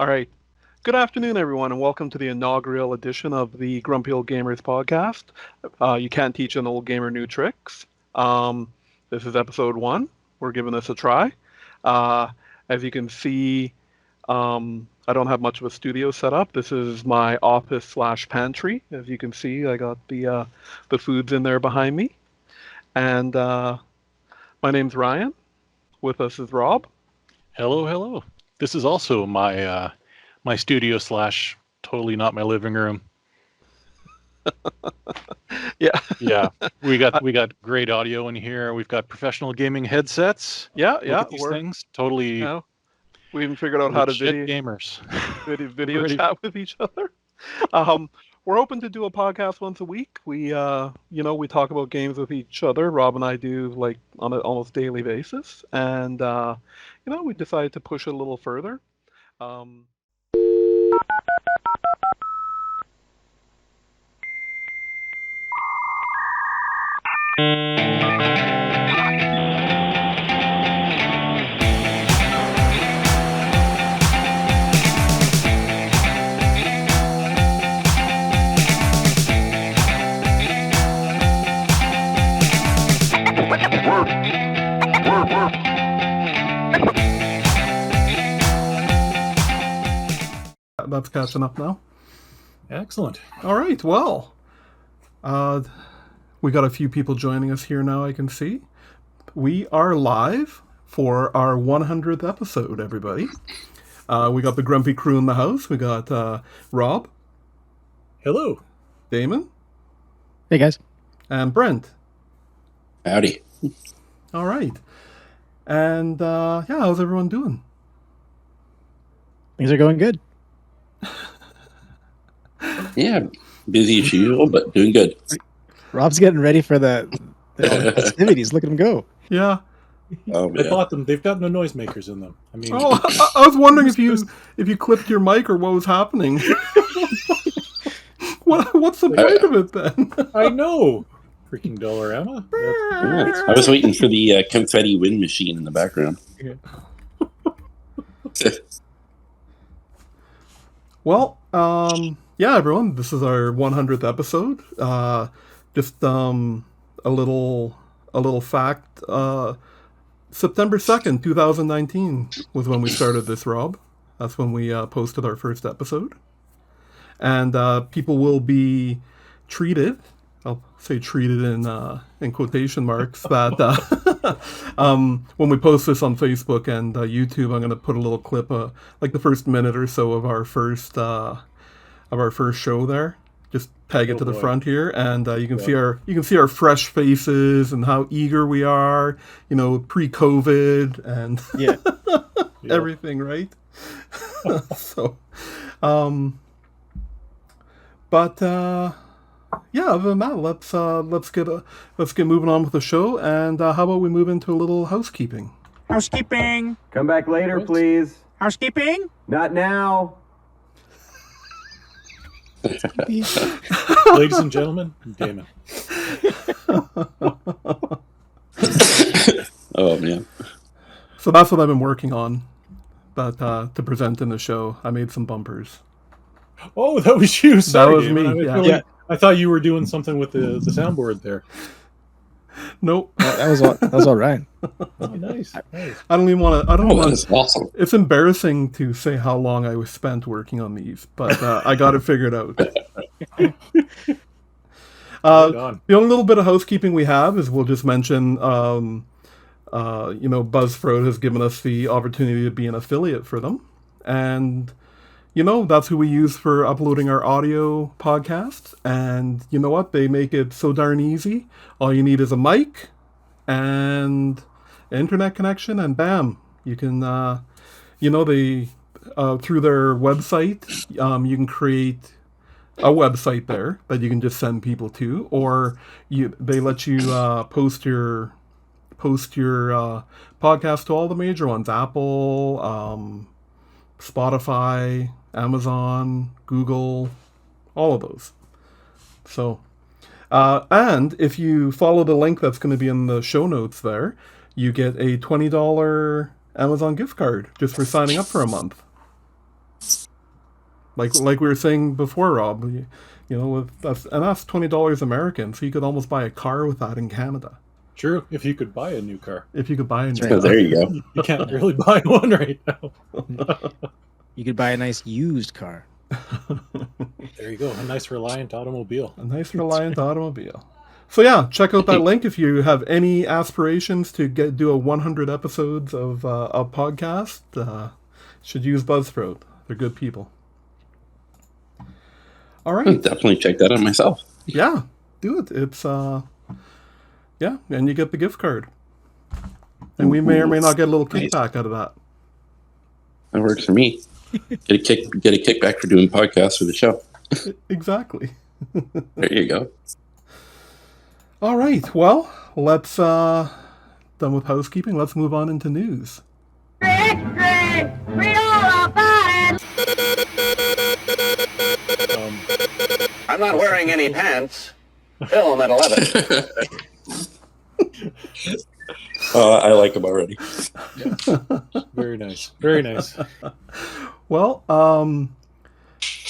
All right. Good afternoon, everyone, and welcome to the inaugural edition of the Grumpy Old Gamers podcast. You can't teach an old gamer new tricks. This is episode 1. We're giving this a try. As you can see, I don't have much of a studio set up. This is my office / pantry. As you can see, I got the foods in there behind me. And my name's Ryan. With us is Rob. Hello, hello. This is also my my studio / totally not my living room. Yeah. Yeah. We got great audio in here. We've got professional gaming headsets. Yeah. Look at these things. Totally. You know, we even figured out how to legit gamers. video chat with each other. We're hoping to do a podcast once a week. We we talk about games with each other. Rob and I do like on an almost daily basis, and we decided to push it a little further. That's catching up now. Excellent. All right. Well, we got a few people joining us here now. I can see we are live for our 100th episode. Everybody, we got the Grumpy crew in the house. We got Rob. Hello. Damon. Hey guys. And Brent. Howdy. All right. And how's everyone doing? Things are going good. Yeah, busy as usual, but doing good. Rob's getting ready for the festivities. Look at him go. Yeah. Oh, I bought them. They've got no noisemakers in them. I mean, I was wondering if you clipped your mic or what was happening. What's the point of it then? I know. Freaking Dollarama. Yeah, I was waiting for the confetti wind machine in the background. Well, everyone, this is our 100th episode. Just a little fact. September 2nd, 2019 was when we started this, Rob. That's when we posted our first episode. And people will be treated, I'll say treated in quotation marks, that when we post this on Facebook and YouTube, I'm going to put a little clip, like the first minute or so of our first show there. Just tag it to the front here, and you can see our fresh faces and how eager we are, pre-COVID and everything, right? So, other than that, let's get moving on with the show, and how about we move into a little housekeeping? Housekeeping. Come back later, please. Housekeeping. Not now. Ladies and gentlemen, Damon. Oh man. So that's what I've been working on, but to present in the show, I made some bumpers. Oh, that was you. Sorry, that was Damon. me. I thought you were doing something with the soundboard there. Nope. That was all right. Oh, nice. I don't even want to. I don't want. That's awesome. It's embarrassing to say how long I was spent working on these, but I got it figured out. The only little bit of housekeeping we have is we'll just mention, Buzzfro has given us the opportunity to be an affiliate for them, and that's who we use for uploading our audio podcasts. And you know what? They make it so darn easy. All you need is a mic and internet connection, and bam, you can, they through their website, you can create a website there that you can just send people to, or they let you post your podcast to all the major ones: Apple, Spotify, Amazon, Google, all of those. So, and if you follow the link that's going to be in the show notes there, you get a $20 Amazon gift card just for signing up for a month. like we were saying before, Rob. With that's $20 American, so you could almost buy a car with that in Canada. True, if you could buy a new car. If you could buy a new That's car. Oh, there you go. You can't really buy one right now. You could buy a nice used car. There you go. A nice Reliant automobile. A nice Reliant automobile. So yeah, check out that link if you have any aspirations to do a 100 episodes of a podcast. Should use Buzzfro. They're good people. All I'll right. definitely check that out myself. Yeah, do it. It's yeah, and you get the gift card. And we may or may not get a little Nice. kickback out of that. That works for me. Get a kickback for doing podcasts for the show. Exactly. There you go. All right. Well, let's done with housekeeping. Let's move on into news. I'm not wearing any pants. Film at 11. I like them already. Very nice. Very nice. Well,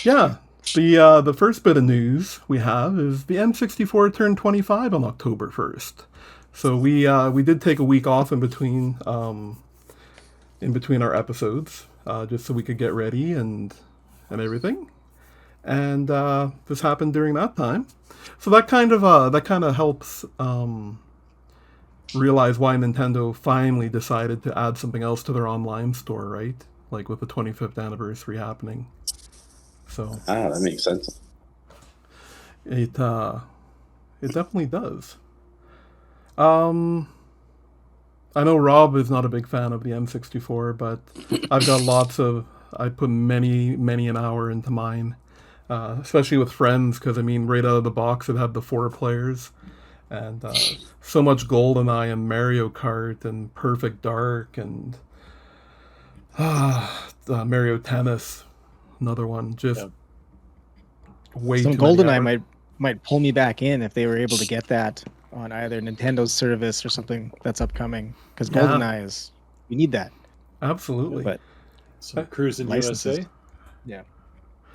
yeah. The first bit of news we have is the N64 turned 25 on October 1st. So we did take a week off in between our episodes, just so we could get ready and everything. And this happened during that time. So that kind of helps realize why Nintendo finally decided to add something else to their online store, right? Like with the 25th anniversary happening. So That makes sense. it definitely does. I know Rob is not a big fan of the N64, but I've got I put many an hour into mine, especially with friends, because I mean, right out of the box it had the 4 players, and so much GoldenEye and Mario Kart and Perfect Dark and Mario Tennis, another one, just way Some too many GoldenEye hours. might pull me back in if they were able to get that on either Nintendo's service or something that's upcoming. Because Yeah. GoldenEye we need that. Absolutely. But Some Cruising licenses. USA. Yeah.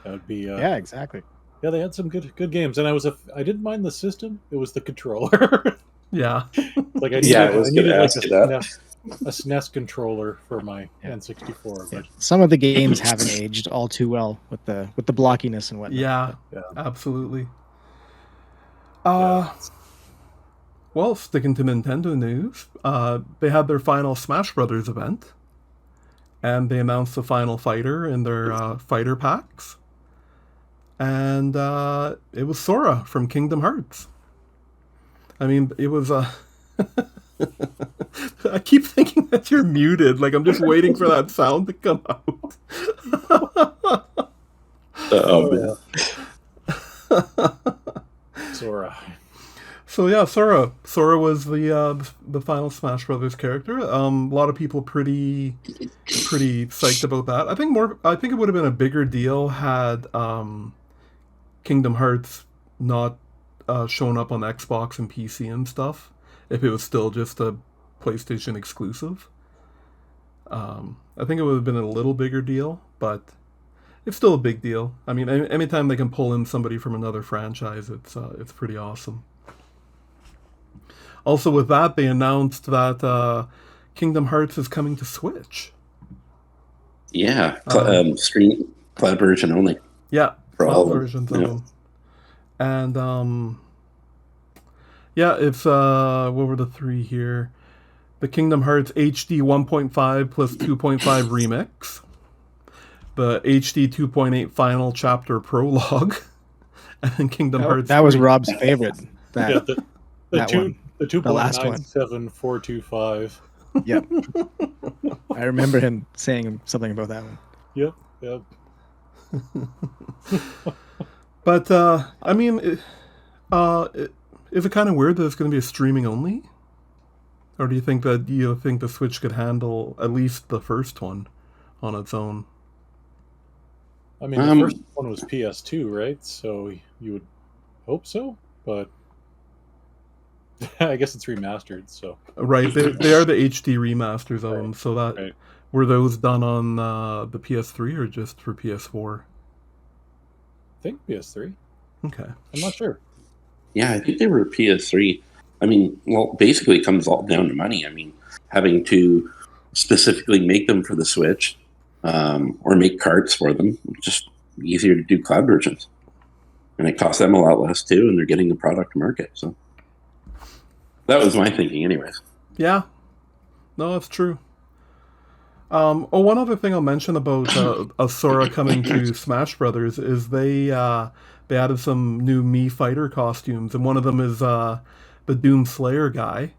That would be. Yeah, exactly. Yeah, they had some good games, and I didn't mind the system. It was the controller. Yeah. Like I Yeah, I needed, was I needed gonna like ask you that. a SNES controller for my Yeah. N64. Yeah. But Some of the games haven't aged all too well with the blockiness and whatnot. Yeah, Yeah. absolutely. Yeah. Well, sticking to Nintendo news, they had their final Smash Brothers event, and they announced the final fighter in their fighter packs, and it was Sora from Kingdom Hearts. I mean, it was I keep thinking that you're muted. Like I'm just waiting for that sound to come out. Man. Sora. So yeah, Sora was the final Smash Brothers character. A lot of people pretty psyched about that. I think it would have been a bigger deal had Kingdom Hearts not shown up on Xbox and PC and stuff. If it was still just a PlayStation exclusive, I think it would have been a little bigger deal, but it's still a big deal. I mean, anytime they can pull in somebody from another franchise, it's pretty awesome. Also, with that, they announced that Kingdom Hearts is coming to Switch. Yeah, screen cloud version only. Yeah, For all cloud of them, versions of yeah. them. And yeah, it's what were the 3 here? The Kingdom Hearts HD 1.5 plus 2.5 remix, the HD 2.8 final chapter prologue, and then Kingdom Hearts. That was 3. Rob's favorite. That Yeah, the that two one. the The last one. 2.97425. Yep. I remember him saying something about that one. Yep. But I mean, is it kind of weird that it's going to be a streaming only? Or do you think the Switch could handle at least the first one on its own? I mean, the first one was PS2, right? So you would hope so, but I guess it's remastered. So Right, they are the HD remasters of them. So that Right. were those done on the PS3 or just for PS4? think PS3. Okay. I'm not sure. Yeah, I think they were PS3. I mean, well, basically it comes all down to money. I mean, having to specifically make them for the Switch or make carts for them, just easier to do cloud versions. And it costs them a lot less too, and they're getting the product to market. So that was my thinking anyways. Yeah. No, that's true. One other thing I'll mention about Sora coming to Smash Brothers is they added some new Mii fighter costumes, and one of them is the Doom Slayer guy.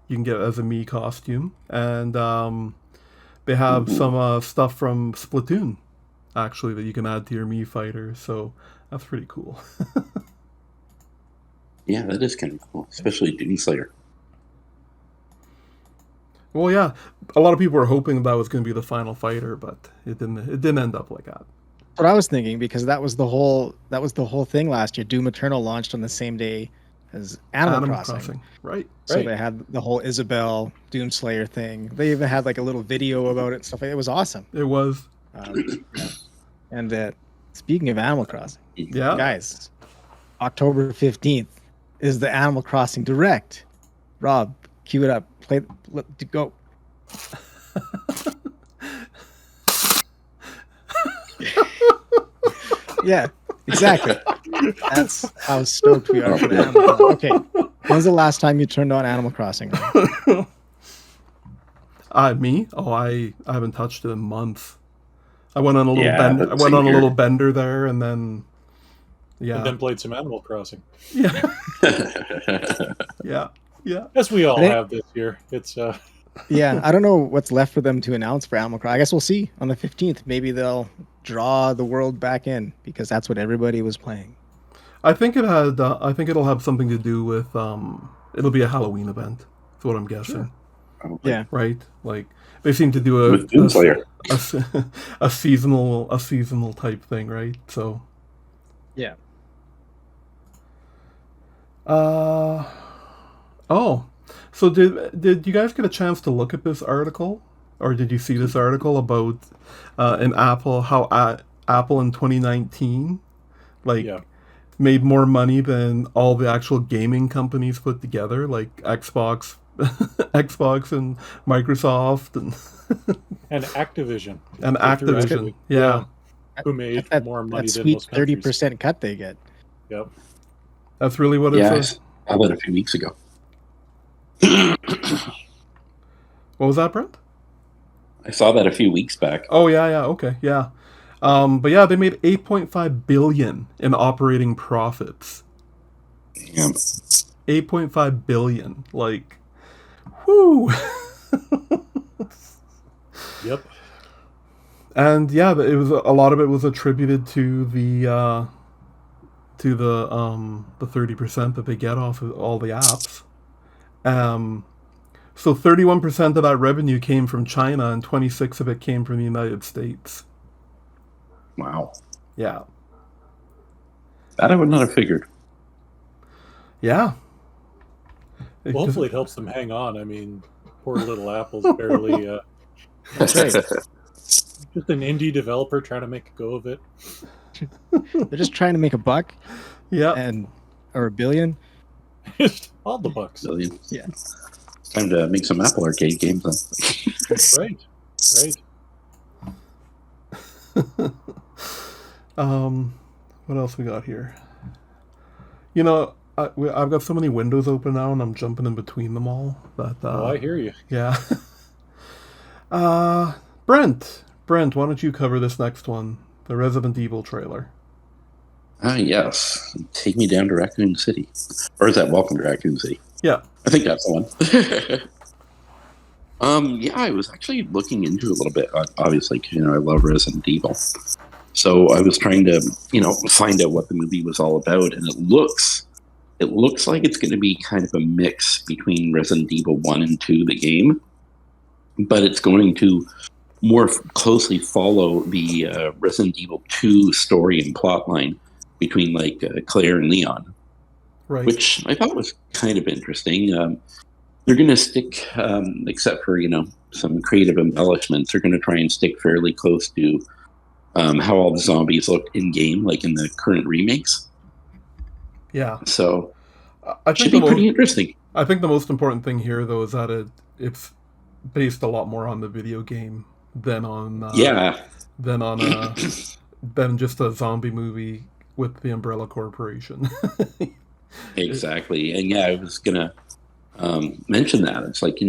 You can get it as a Mii costume, and they have some stuff from Splatoon, actually, that you can add to your Mii fighter. So that's pretty cool. Yeah, that is kind of cool, especially Doom Slayer. Well, yeah, a lot of people were hoping that was going to be the final fighter, but it didn't end up like that. What I was thinking, because that was the whole thing last year. Doom Eternal launched on the same day as Animal Crossing. Right? So they had the whole Isabelle Doom Slayer thing. They even had like a little video about it and stuff. It was awesome. It was. And speaking of Animal Crossing, Yeah, guys, October 15th is the Animal Crossing Direct. Rob, cue it up. Go. Yeah, exactly. That's how stoked we are for the Animal Crossing. Okay, when's the last time you turned on Animal Crossing? Me? Oh, I haven't touched it in months. I went on a little Yeah, I went on a little bender there, and then And then played some Animal Crossing. yeah, yeah. As we all I think- have this year. It's Yeah, I don't know what's left for them to announce for Animal Crossing. I guess we'll see on the 15th. Maybe they'll draw the world back in because that's what everybody was playing. I think it had. I think it'll have something to do with. It'll be a Halloween event. That's what I'm guessing. Yeah. Right? Like they seem to do With Doom Slayer. a seasonal type thing, right? So. Yeah. Oh, so did you guys get a chance to look at this article, or did you see this article about how Apple in 2019 made more money than all the actual gaming companies put together, like Xbox and Microsoft and Activision. And Activision, yeah. Who made more money that than sweet most countries. 30% cut they get. Yep. That's really what Yeah, it's. I saw that a few weeks ago. What was that, Brent? I saw that a few weeks back. Oh yeah, okay, yeah. But yeah, they made $8.5 billion in operating profits. Yeah. $8.5 billion, like, whoo. Yep. And yeah, it was a lot of it was attributed to the 30% that they get off of all the apps. So 31% of that revenue came from China, and 26% of it came from the United States. Wow. Yeah. That I would not have figured. Yeah. Well, hopefully it helps them hang on. I mean, poor little Apple's barely That's right. just an indie developer trying to make a go of it. They're just trying to make a buck. Yeah. Or $1 billion. All the bucks. Brilliant. Yeah. It's time to make some Apple Arcade games then. Right. What else we got here? You know, I've got so many windows open now, and I'm jumping in between them all. That I hear you. Yeah. Brent, why don't you cover this next one? The Resident Evil trailer. Yes. Take me down to Raccoon City. Or is that Welcome to Raccoon City? Yeah. I think that's the one. Yeah, I was actually looking into it a little bit, obviously, because, I love Resident Evil. So I was trying to, find out what the movie was all about, and it looks like it's going to be kind of a mix between Resident Evil 1 and 2, the game, but it's going to more closely follow the Resident Evil 2 story and plotline between, Claire and Leon. Right. Which I thought was kind of interesting. They're going to stick, except for, some creative embellishments, they're going to try and stick fairly close to how all the zombies look in game, like in the current remakes. Yeah. So I it should think be pretty interesting. I think the most important thing here, though, is that it's based a lot more on the video game than on than just a zombie movie with the Umbrella Corporation. Exactly. And yeah, I was gonna mention that. It's like,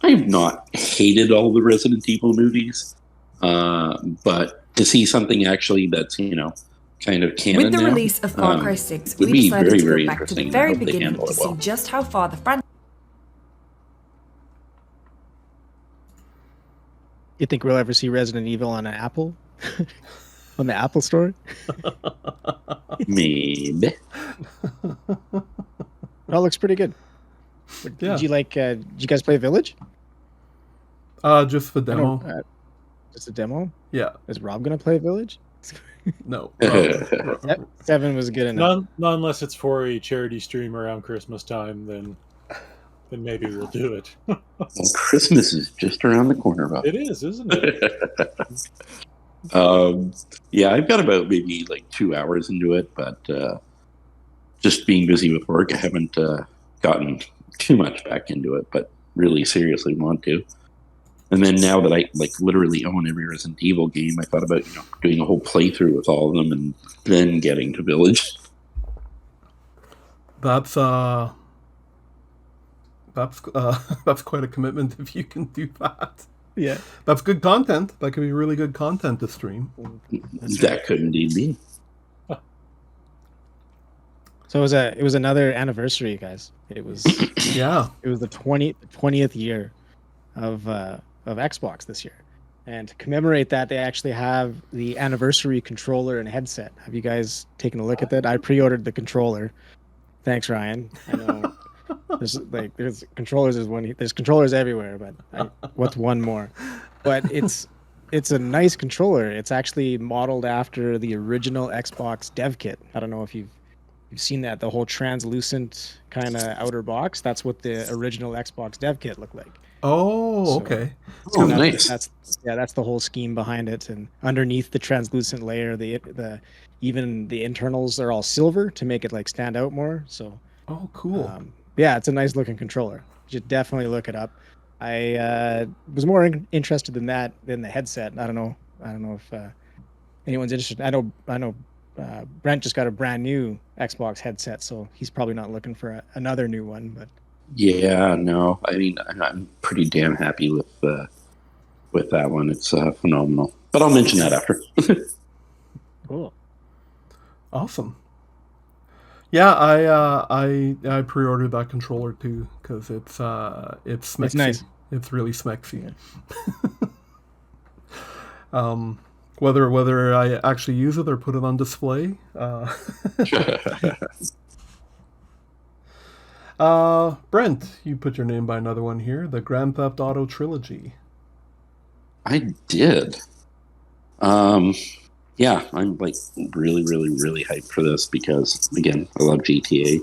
I've not hated all the Resident Evil movies, but to see something actually that's kind of canon With the now, release of Far Cry 6, would we be decided very, to very go back to the interesting. very I hope they beginning handle to it see well. just how far the franchise. You think we'll ever see Resident Evil on an Apple? On the Apple Store? Maybe. That looks pretty good. Yeah. Did you guys play Village? Just the demo. Just a demo? Yeah. Is Rob gonna play Village? No. 7 was good enough. Not unless it's for a charity stream around Christmas time, then maybe we'll do it. Well, Christmas is just around the corner, Rob. It is, isn't it? Yeah, I've got about maybe like 2 hours into it, but just being busy with work, I haven't gotten too much back into it, but really seriously want to. And then now that I literally own every Resident Evil game, I thought about doing a whole playthrough with all of them and then getting to Village. That's quite a commitment if you can do that. Yeah. That's good content. That could be really good content to stream. That could indeed be. So it was another anniversary, guys. It was Yeah. It was the 20th year of Xbox this year. And to commemorate that, they actually have the anniversary controller and headset. Have you guys taken a look at that? I pre-ordered the controller. Thanks, Ryan. I know there's controllers. There's controllers everywhere, but what's one more? But it's a nice controller. It's actually modeled after the original Xbox dev kit. I don't know if you've seen that, the whole translucent kind of outer box. That's what the original Xbox dev kit looked like. Oh, okay. Oh, nice. That's the whole scheme behind it. And underneath the translucent layer, even the internals are all silver to make it stand out more. So Oh, cool. yeah, it's a nice looking controller. You should definitely look it up. I was more interested in that than the headset. I don't know if anyone's interested. I know Brent just got a brand new Xbox headset, so he's probably not looking for another new one. But Yeah, no. I mean, I'm pretty damn happy with that one. It's phenomenal. But I'll mention that after. cool. Awesome. Yeah, I pre-ordered that controller too because it's smexy. It's nice. It's really smexy. Whether I actually use it or put it on display. Brent, you put your name by another one here, the Grand Theft Auto Trilogy. I did. Yeah, I'm really, really, really hyped for this because, again, I love GTA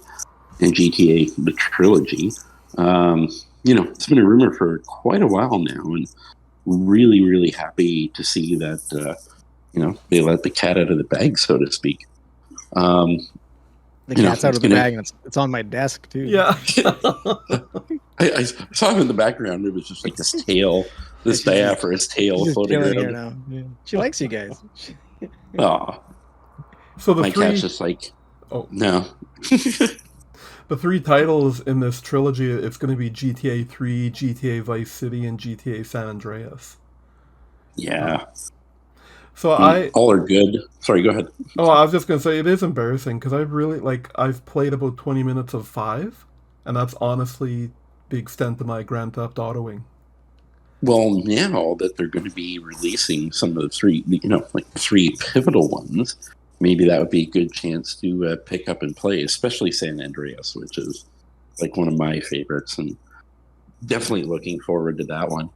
and GTA the Trilogy. It's been a rumor for quite a while now, and really, really happy to see that they let the cat out of the bag, so to speak. The cat's out of the bag, and it's on my desk too. Yeah. I saw him in the background. It was just this tail, this diaphragm's tail floating around. Here now. Yeah. She likes you guys. Aw. So My cat's just no. The 3 titles in this trilogy, it's going to be GTA 3, GTA Vice City, and GTA San Andreas. Yeah. So all are good. Sorry, go ahead. Oh, I was just going to say, it is embarrassing, because I've played about 20 minutes of 5, and that's honestly the extent of my Grand Theft Autoing. Well, now that they're going to be releasing some of the 3, 3 pivotal ones, maybe that would be a good chance to pick up and play, especially San Andreas, which is one of my favorites, and definitely looking forward to that one.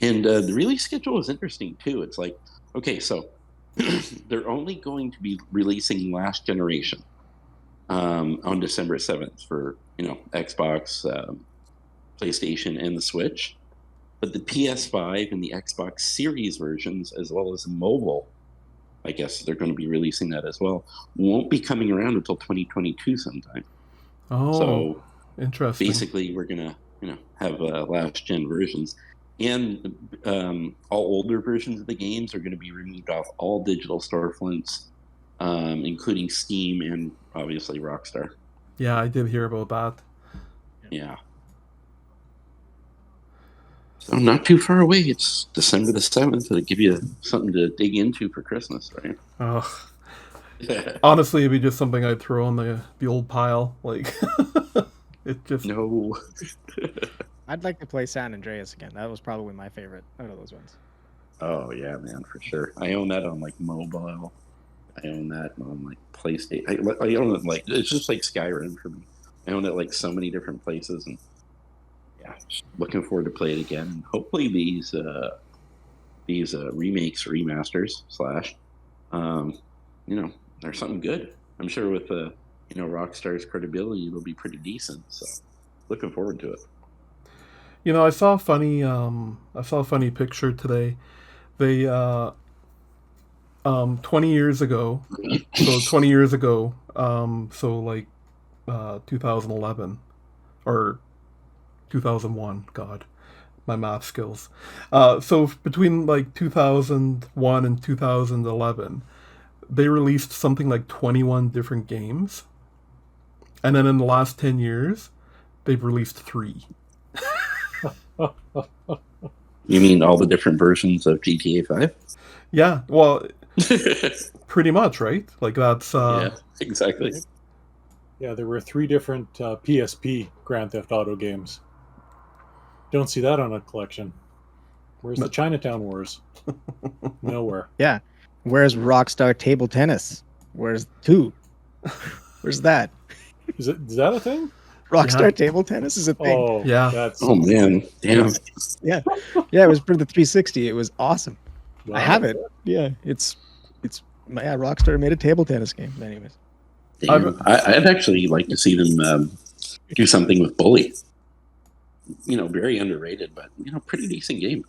And the release schedule is interesting too. It's okay, so they're only going to be releasing last generation on December 7th for Xbox, PlayStation, and the Switch. but the PS5 and the Xbox Series versions, as well as mobile, I guess they're going to be releasing that as well, won't be coming around until 2022 sometime. Oh, So interesting. basically, we're going to have last gen versions, and all older versions of the games are going to be removed off all digital storefronts, including Steam and obviously Rockstar. Yeah, I did hear about that. Yeah. So not too far away. It's December the 7th. It'll give you something to dig into for Christmas, right? Oh, honestly, it'd be just something I'd throw on the old pile. Like, it just... No. I'd like to play San Andreas again. That was probably my favorite out of those ones. Oh, yeah, man, for sure. I own that on, like, mobile. I own that on, like, PlayStation. I own it, like, it's just like Skyrim for me. I own it, like, so many different places, and yeah, just looking forward to play it again. And hopefully these remakes, remasters, they're something good. I'm sure with Rockstar's credibility, it'll be pretty decent. So, looking forward to it. I saw a funny picture today. They 20 years ago, so like 2011 or 2001. God, my math skills. So between like 2001 and 2011, they released something like 21 different games, and then in the last 10 years, they've released 3. You mean all the different versions of GTA 5? Yeah, well, pretty much, right? Like that's yeah, exactly. Yeah, there were 3 different PSP Grand Theft Auto games. Don't see that on a collection. Where's the Chinatown Wars? Nowhere. Yeah. Where's Rockstar Table Tennis? Where's 2? Where's that? Is that a thing? Rockstar Table Tennis is a thing. Oh, yeah. Oh man, damn. Yeah, it was for the 360. It was awesome. Wow. I have it. Yeah, Rockstar made a table tennis game. Anyways, Damn. I'd actually like to see them do something with Bully. Very underrated, but pretty decent game.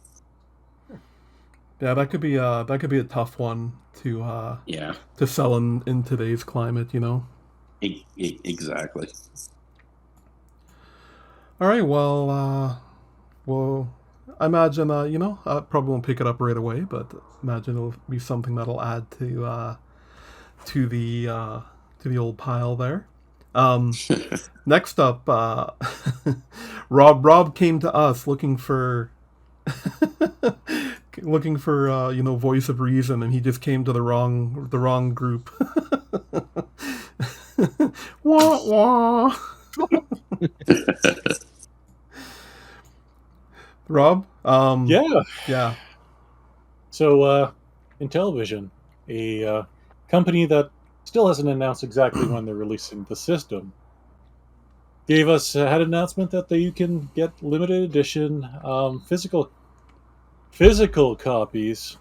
Yeah, that could be a tough one to sell in today's climate. Exactly. All right, well, I imagine I probably won't pick it up right away, but imagine it'll be something that'll add to the old pile there. Next up, Rob came to us looking for voice of reason, and he just came to the wrong group. Wah wah. Rob? Yeah. So, Intellivision, a company that still hasn't announced exactly when they're releasing the system, had an announcement that you can get limited edition physical copies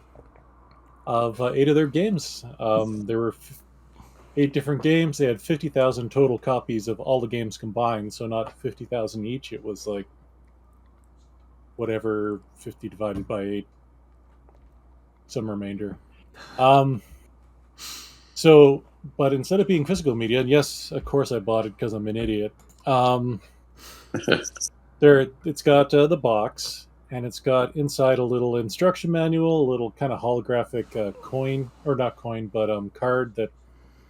of 8 of their games. There were 8 different games. They had 50,000 total copies of all the games combined, so not 50,000 each. It was like whatever 50 divided by 8, some remainder. But instead of being physical media, and yes, of course I bought it because I'm an idiot. It's got the box, and it's got inside a little instruction manual, a little kind of holographic card that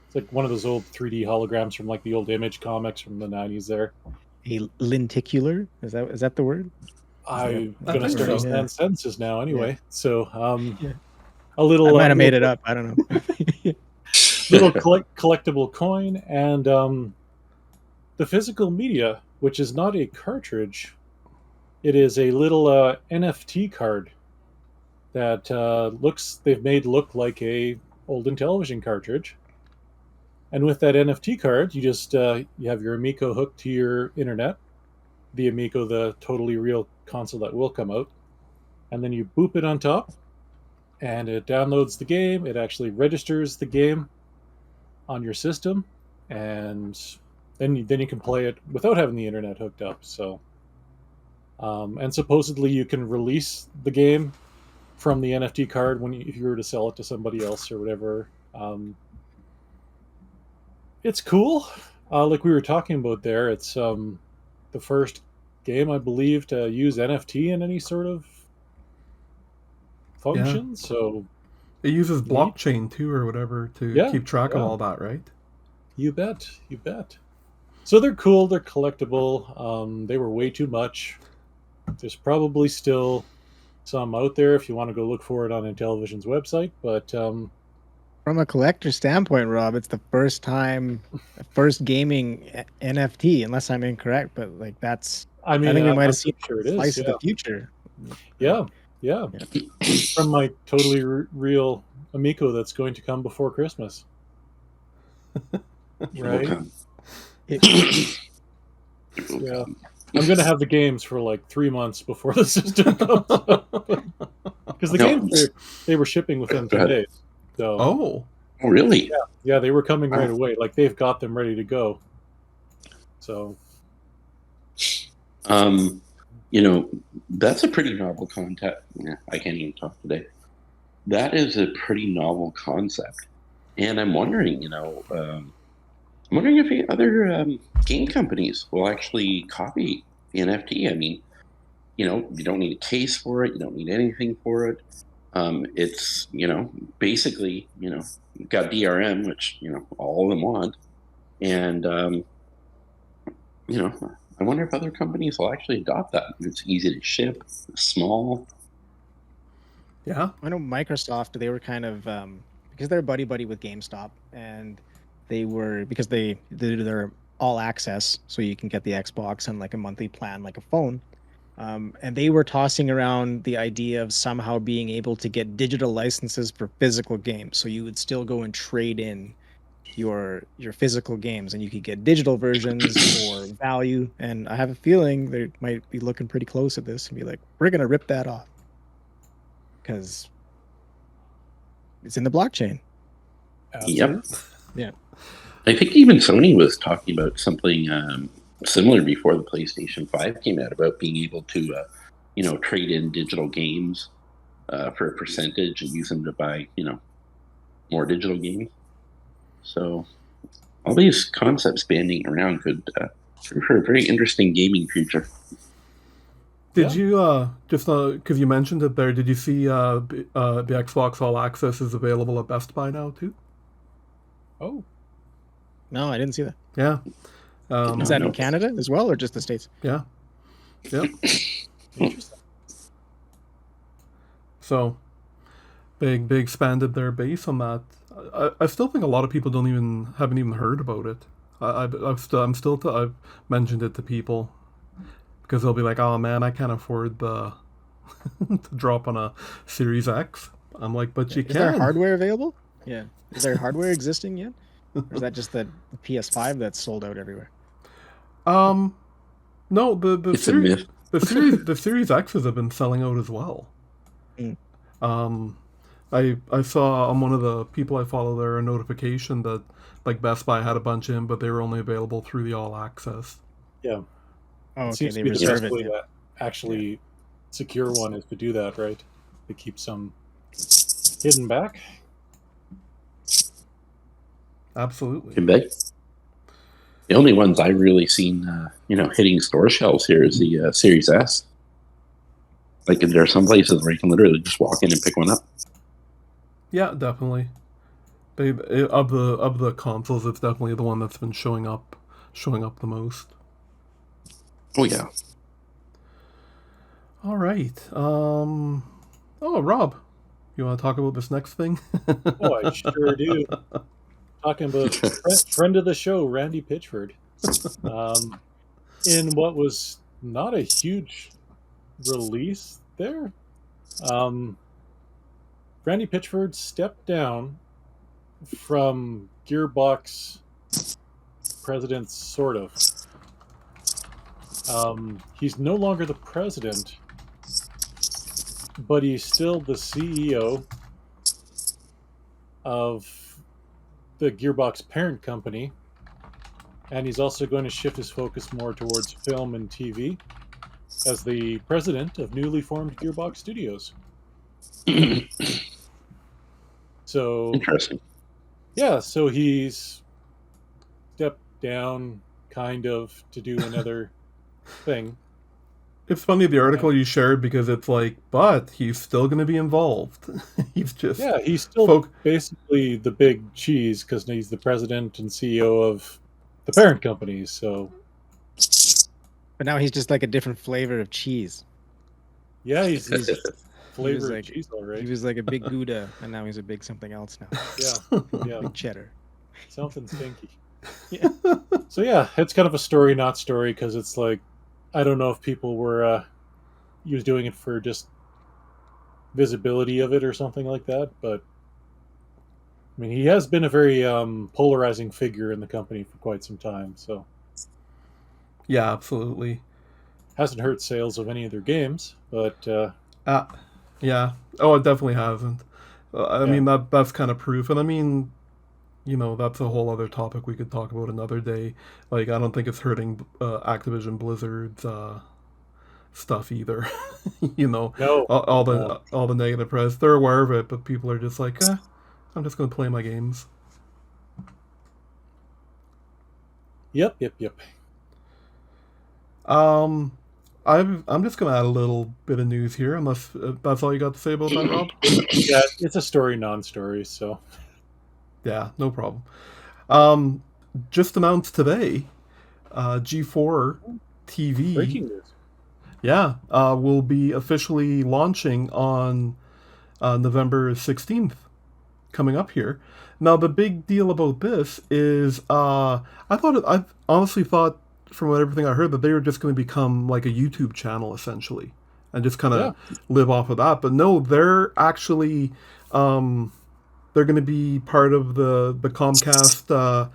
it's like one of those old 3D holograms from like the old Image comics from the 90s there. A lenticular? Is that the word? I'm going to start using sentences now anyway. Yeah. So a I little... might have made it up. I don't know. little collectible coin, and the physical media, which is not a cartridge. It is a little NFT card that they've made look like a old Intellivision cartridge. And with that NFT card, you just you have your Amico hooked to your internet, the Amico, the totally real console that will come out, and then you boop it on top, and it downloads the game. It actually registers the game on your system, and then you can play it without having the internet hooked up. So And supposedly you can release the game from the NFT card if you were to sell it to somebody else or whatever. It's cool. Like we were talking about there, it's the first game, I believe, to use NFT in any sort of function. So It uses Neat. blockchain too, or whatever, to Yeah, keep track of yeah. all that, right? you bet. So they're cool. They're collectible. They were way too much. There's probably still some out there if you want to go look for it on Intellivision's website. But From a collector standpoint, Rob, it's the first gaming NFT, unless I'm incorrect. But like that's, I mean, I think we might I'm have seen sure it a is. slice of Yeah. the future. Yeah. From my totally real Amico that's going to come before Christmas. Right? Yeah. I'm going to have the games for like 3 months before the system comes out. Because the games, they were shipping within 10 days. So, Oh, really? yeah, they were coming right away. Like, they've got them ready to go. So, That's a pretty novel concept. Yeah, I can't even talk today. That is a pretty novel concept, and I'm wondering, if other game companies will actually copy the NFT. I mean, you don't need a case for it. You don't need anything for it. It's basically you've got DRM, which all of them want, and I wonder if other companies will actually adopt that. It's easy to ship, small. yeah. I know Microsoft, they were kind of because they're buddy with GameStop, and because they're all access, so you can get the Xbox on like a monthly plan, like a phone. And they were tossing around the idea of somehow being able to get digital licenses for physical games, so you would still go and trade in your physical games, and you could get digital versions for value. And I have a feeling they might be looking pretty close at this and be like, we're gonna rip that off because it's in the blockchain. Yep. Yeah. I think even Sony was talking about something similar before the PlayStation 5 came out, about being able to, trade in digital games for a percentage and use them to buy, more digital games. So all these concepts banding around could for a very interesting gaming future. Did you just because you mentioned it there? Did you see the Xbox All Access is available at Best Buy now too? oh, No, I didn't see that. Yeah. Is that No. in Canada as well, or just the States? Yeah. Yep. interesting. So they expanded their base on that. I still think a lot of people haven't even heard about it. I've mentioned it to people because they'll be like, "Oh man, I can't afford the to drop on a Series X." I'm like, "But you Is there can." hardware available? Yeah. Is there hardware existing yet? Or is that just the PS5 that's sold out everywhere? No, the It's a series myth. the Series X's have been selling out as well. Mm. I saw on one of the people I follow there a notification that like Best Buy had a bunch in, but they were only available through the All Access. Yeah. Oh, It okay. seems They to be the reserve best it. way Yeah. to actually secure one is to do that, right? To keep some hidden back. Absolutely. Quebec. The only ones I've really seen, hitting store shelves here is the Series S. Like, there are some places where you can literally just walk in and pick one up. Yeah, definitely. Of the consoles, it's definitely the one that's been showing up the most. Oh yeah. All right. Oh, Rob, you want to talk about this next thing? Oh, I sure do. Talking about friend of the show, Randy Pitchford. In what was not a huge release there, Randy Pitchford stepped down from Gearbox president, sort of. He's no longer the president, but he's still the CEO of the Gearbox parent company, and he's also going to shift his focus more towards film and TV. as the president of newly formed Gearbox Studios. So Interesting. yeah, so he's stepped down kind of to do another thing. It's funny the article you shared because it's like, but he's still going to be involved. He's just Yeah, he's still basically the big cheese because he's the president and CEO of the parent company. So, But now he's just like a different flavor of cheese. yeah, he's flavored like- cheese, all right. He was like a big Gouda, and now he's a big something else now. Yeah, yeah, Big cheddar. something stinky. Yeah. So yeah, it's kind of a story, not story, because it's like I don't know if people were he was doing it for just visibility of it or something like that, but I mean, he has been a very polarizing figure in the company for quite some time, so Yeah, absolutely. hasn't hurt sales of any of their games, but Yeah. Oh, it definitely hasn't. I Yeah. mean, that's kind of proof. And I mean, that's a whole other topic we could talk about another day. Like, I don't think it's hurting Activision Blizzard's stuff either. no, all the negative press. They're aware of it, but people are just like, I'm just going to play my games. yep. I'm just going to add a little bit of news here, unless that's all you got to say about that, Rob? Yeah, it's a story, non-story, so Yeah, no problem. Just announced today, G4 TV. breaking news. Yeah, will be officially launching on November 16th, coming up here. Now, the big deal about this is, I honestly thought, from everything I heard, that they were just going to become like a YouTube channel, essentially, and just kind of live off of that. But no, they're actually, they're going to be part of the Comcast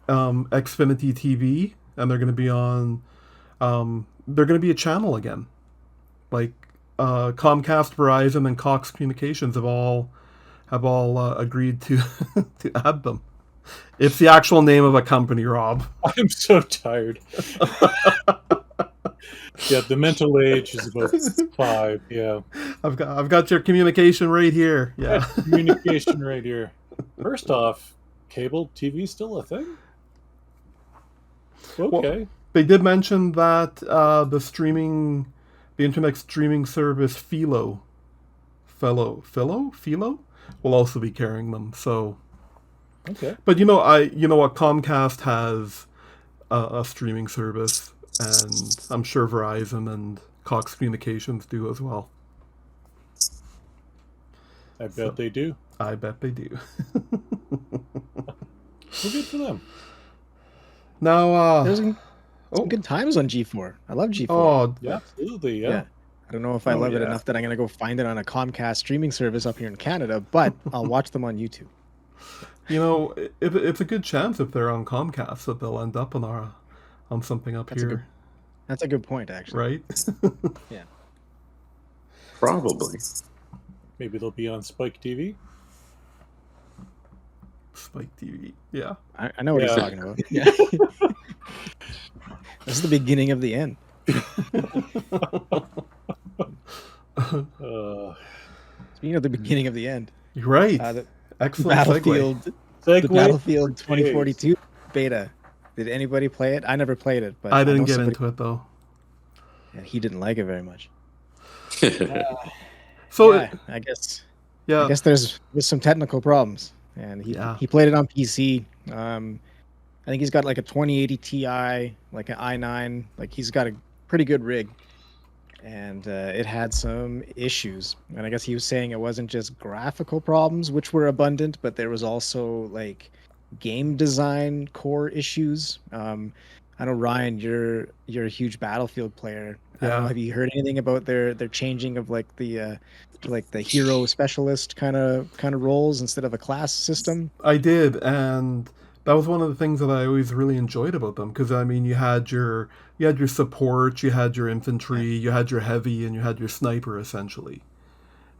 Xfinity TV, and they're going to be on, they're going to be a channel again. Like Comcast, Verizon, and Cox Communications have all agreed to to add them. It's the actual name of a company, Rob. I'm so tired. Yeah, the mental age is about 5. Yeah, I've got your communication right here. Yeah. communication right here. First off, cable TV still a thing? Okay. Well, they did mention that the internet streaming service Philo will also be carrying them. So, Okay. but what, Comcast has a streaming service, and I'm sure Verizon and Cox Communications do as well. I bet they do. I bet they do. Well, good for them. Now, There's some good times on G4. I love G4. oh, Yeah, absolutely. Yeah. I don't know if I love it enough that I'm going to go find it on a Comcast streaming service up here in Canada, but I'll watch them on YouTube. it's a good chance if they're on Comcast that they'll end up on something up here, That's a good point, actually. right? Yeah. Probably. Maybe they'll be on Spike TV. Spike TV, yeah. I know what he's Yeah. talking about. Yeah. This is the beginning of the end. Speaking of the beginning of the end, You're right. the Excellent Battlefield, Segue. the Battlefield 2042 beta. Did anybody play it? I never played it, but I didn't know get somebody- into it though. and he didn't like it very much. So yeah, I guess yeah, there's some technical problems, and he played it on PC. I think he's got like a 2080 Ti, like an i9. Like he's got a pretty good rig, and it had some issues. And I guess he was saying it wasn't just graphical problems, which were abundant, but there was also like game design core issues. I know, Ryan, you're a huge Battlefield player. I don't know, Yeah. have you heard anything about their changing of like the hero specialist kind of roles instead of a class system? I did, and that was one of the things that I always really enjoyed about them, because I mean, you had your support, you had your infantry, you had your heavy, and you had your sniper essentially,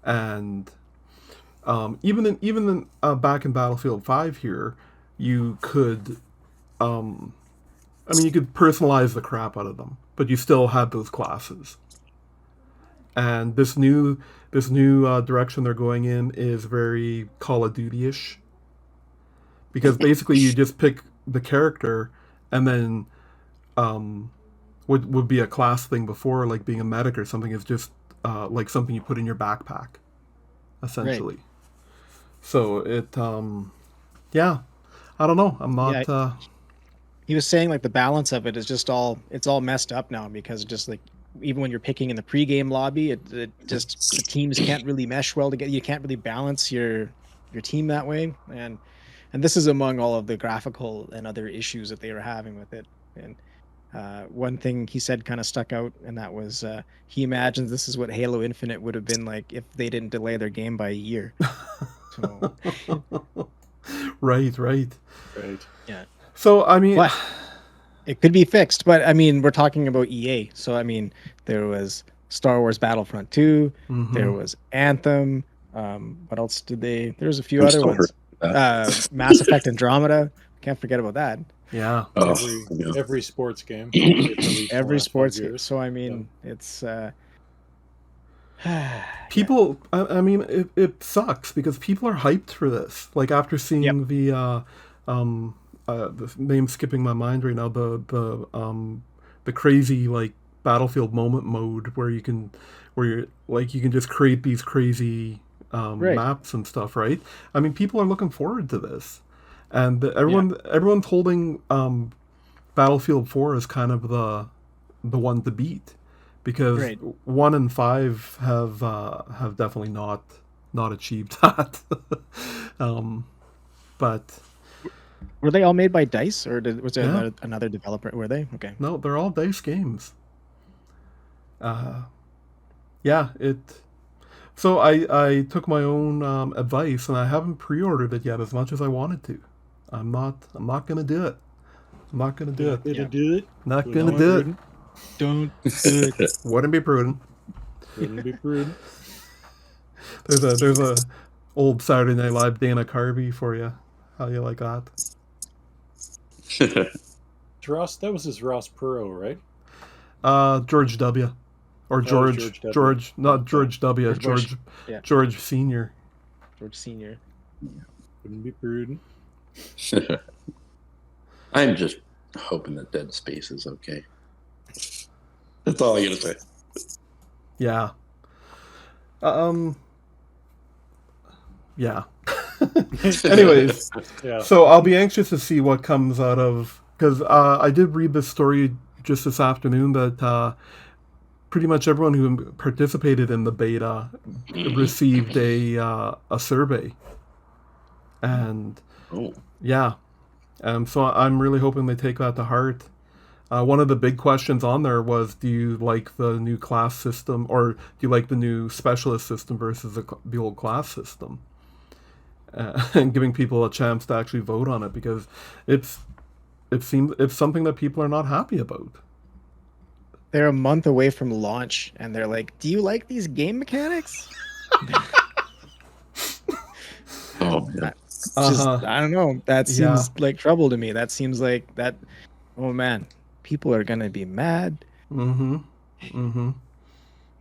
and even in back in Battlefield 5 here, you could I mean, you could personalize the crap out of them, but you still have those classes. And this new direction they're going in is very Call of Duty-ish, because basically you just pick the character, and then what would be a class thing before, like being a medic or something, is just like something you put in your backpack, essentially. Right. So it, yeah, I don't know. I'm not. Yeah, he was saying like the balance of it is just it's all messed up now, because just like even when you're picking in the pregame lobby, it just the teams can't really mesh well together. You can't really balance your team that way, and this is among all of the graphical and other issues that they were having with it. And one thing he said kind of stuck out, and that was he imagines this is what Halo Infinite would have been like if they didn't delay their game by a year. So. Right. Yeah. So I mean, but it could be fixed. But I mean, we're talking about EA. So I mean, there was Star Wars Battlefront 2. Mm-hmm. There was Anthem. What else did they? There's a few other ones. Mass Effect Andromeda. Can't forget about that. Yeah. Every sports game. Every sports game. So I mean, it's. People, I mean, it sucks because people are hyped for this. Like after seeing the name's skipping my mind right now, the crazy like Battlefield moment mode where you can just create these crazy maps and stuff, right? I mean, people are looking forward to this, and everyone's holding Battlefield 4 as kind of the one to beat. Because 1 and 5 have definitely not achieved that. But were they all made by DICE, or was there another developer? Were they? Okay. No, they're all DICE games. So I took my own advice, and I haven't pre-ordered it yet as much as I wanted to. I'm not gonna do it. Not gonna do it. Not gonna do it. Don't do it. Wouldn't be prudent. Wouldn't be prudent. There's a old Saturday Night Live Dana Carvey for you. How you like that? Ross, that was his Ross Perot, right? George W. Or George, not George W. George Senior. George Senior. Wouldn't be prudent. I'm just hoping that Dead Space is okay. That's all I gotta say. Yeah. Yeah. Anyways, so I'll be anxious to see what comes out of, because I did read this story just this afternoon that pretty much everyone who participated in the beta received a survey, and so I'm really hoping they take that to heart. One of the big questions on there was, do you like the new class system, or do you like the new specialist system versus the old class system? And giving people a chance to actually vote on it, because it's something that people are not happy about. They're a month away from launch, and they're like, do you like these game mechanics? Oh, man. I don't know. That seems like trouble to me. That seems like that. Oh man, people are gonna be mad.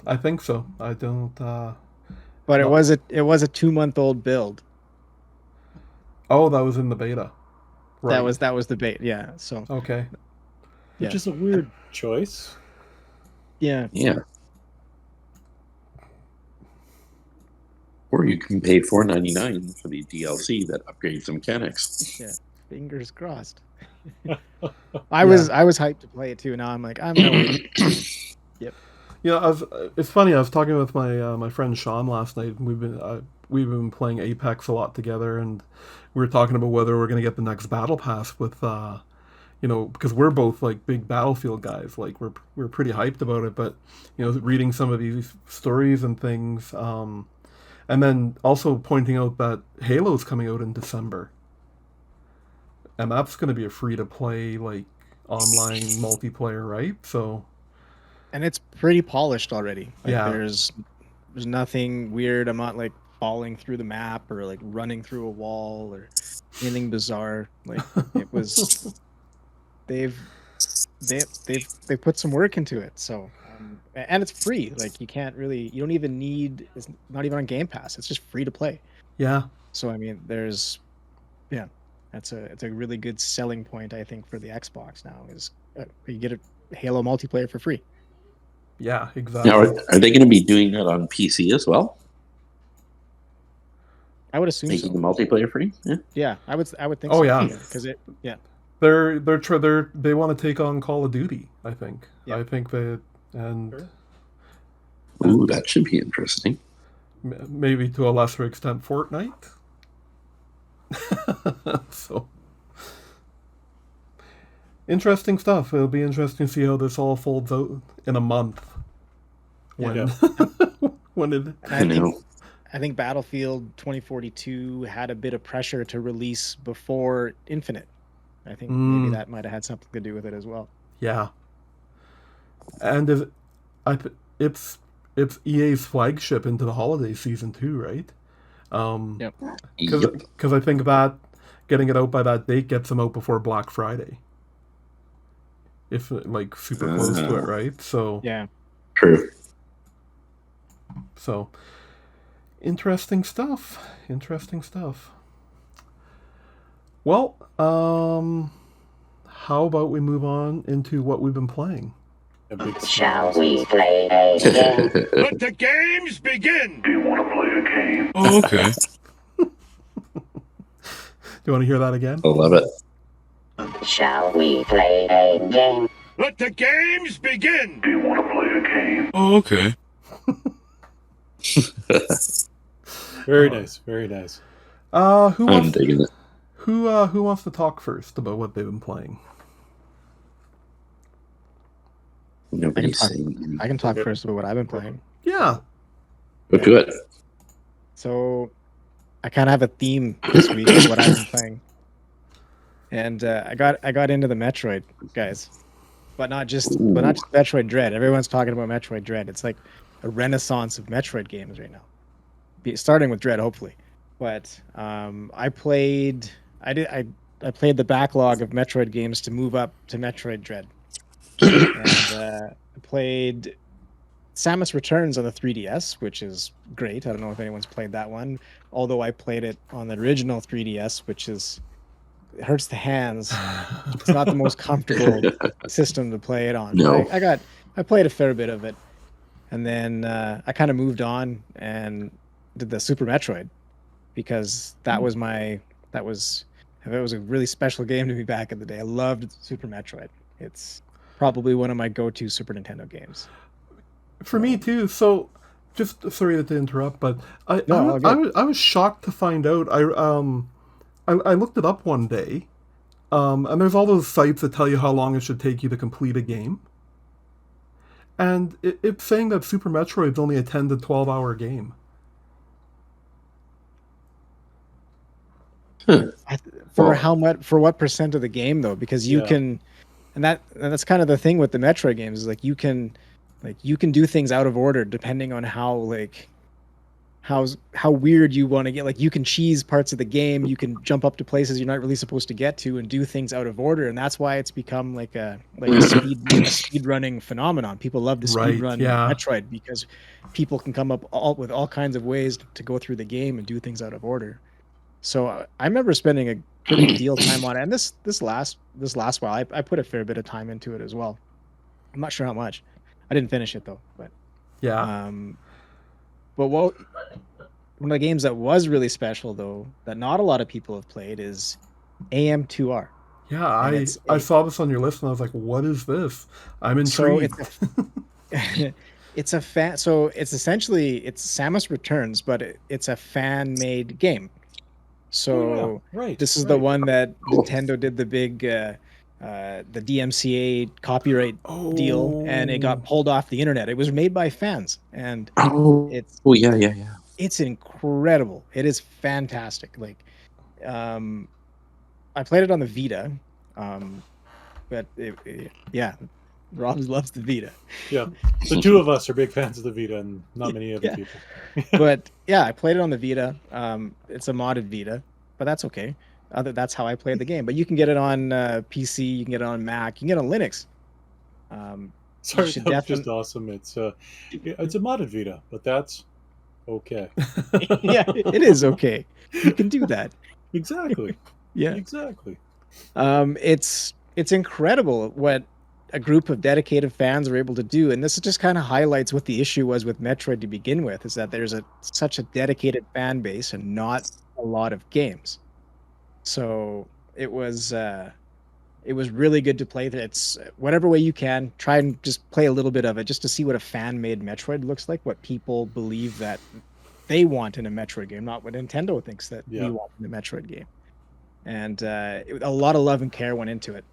I think so. I don't. But it was a 2-month-old build. Oh, that was in the beta. Right. That was the beta. Yeah. So. Okay. Which is a weird choice. Yeah. Yeah. Or you can pay $4.99 for the DLC that upgrades the mechanics. Yeah. Fingers crossed. I was hyped to play it too. Now I'm like, I'm gonna wait. Yep. Yeah, it's funny. I was talking with my friend Sean last night. And we've been playing Apex a lot together, and we were talking about whether we're gonna get the next battle pass with, because we're both like big Battlefield guys. Like we're pretty hyped about it. But reading some of these stories and things, and then also pointing out that Halo's coming out in December. And that's going to be a free-to-play, like, online multiplayer, right? So, and it's pretty polished already. Like, yeah. There's nothing weird. I'm not, like, falling through the map or, like, running through a wall or anything bizarre. Like, it was... They've they put some work into it. So and it's free. Like you don't even need. It's not even on Game Pass. It's just free to play. Yeah. So I mean, it's a really good selling point I think for the Xbox now is you get a Halo multiplayer for free. Yeah, exactly. Now, are they going to be doing that on PC as well? I would assume Making so. the multiplayer free? Yeah. Yeah, I would think Oh, so. yeah. Because They want to take on Call of Duty, I think. Yeah. I think and Ooh, that should be interesting. maybe to a lesser extent Fortnite. So interesting stuff. It'll be interesting to see how this all folds out in a month. When when it I think Battlefield 2042 had a bit of pressure to release before Infinite. I think maybe that might have had something to do with it as well. Yeah. And it's EA's flagship into the holiday season too, right? Yep. Because I think that getting it out by that date gets them out before Black Friday. If like super close to it, right? So yeah, true. So interesting stuff. Well, how about we move on into what we've been playing? Shall we play a game? Let the games begin! Do you want to play a game? Oh, okay. Do you want to hear that again? I love it. Shall we play a game? Let the games begin! Do you want to play a game? Oh, okay. Very nice, very nice. Who I'm wants digging it. who wants to talk first about what they've been playing? Nobody's saying. I can talk first about what I've been playing. Yeah. But good. So I kind of have a theme this week of what I've been playing, and I got into the Metroid guys, but not just Metroid Dread. Everyone's talking about Metroid Dread. It's like a renaissance of Metroid games right now, starting with Dread hopefully. But I played the backlog of Metroid games to move up to Metroid Dread, and I played Samus Returns on the 3DS, which is great. I don't know if anyone's played that one, although I played it on the original 3DS, which it hurts the hands. It's not the most comfortable system to play it on. No. But I played a fair bit of it, and then I kind of moved on and did the Super Metroid because it was a really special game to me back in the day. I loved Super Metroid. It's probably one of my go-to Super Nintendo games. For me too. So, just sorry to interrupt, but I was shocked to find out. I looked it up one day, and there's all those sites that tell you how long it should take you to complete a game, and it's saying that Super Metroid's only a 10 to 12 hour game. For how much? For what percent of the game though? Because you can, and that's kind of the thing with the Metroid games is like you can do things out of order depending on how weird you want to get. Like you can cheese parts of the game, you can jump up to places you're not really supposed to get to and do things out of order, and that's why it's become like a speed running phenomenon. People love to speed run Metroid because people can come up with all kinds of ways to go through the game and do things out of order. So I remember spending a pretty deal time on it, and this last while I put a fair bit of time into it as well. I'm not sure how much. I didn't finish it though, but yeah. But one of the games that was really special though that not a lot of people have played is AM2R. Yeah, I saw this on your list and I was like, "What is this?" I'm intrigued. So it's essentially Samus Returns, but it's a fan-made game. So this is the one that Nintendo did the big the DMCA copyright deal, and it got pulled off the internet. It was made by fans, and it's incredible. It is fantastic. Like, I played it on the Vita, but Rob loves the Vita. Yeah, the two of us are big fans of the Vita, and not many other people. But yeah, I played it on the Vita. It's a modded Vita, but that's okay. That's how I played the game. But you can get it on PC, you can get it on Mac, you can get it on Linux. Sorry, should that was just definitely- awesome. It's a modded Vita, but that's okay. Yeah, it is okay. You can do that. Exactly. Yeah. Exactly. It's incredible what a group of dedicated fans were able to do, and this just kind of highlights what the issue was with Metroid to begin with, is that there's such a dedicated fan base and not a lot of games. So it was really good to play. It's whatever way you can try and just play a little bit of it, just to see what a fan-made Metroid looks like, what people believe that they want in a Metroid game, not what Nintendo thinks that we want in a Metroid game. And a lot of love and care went into it,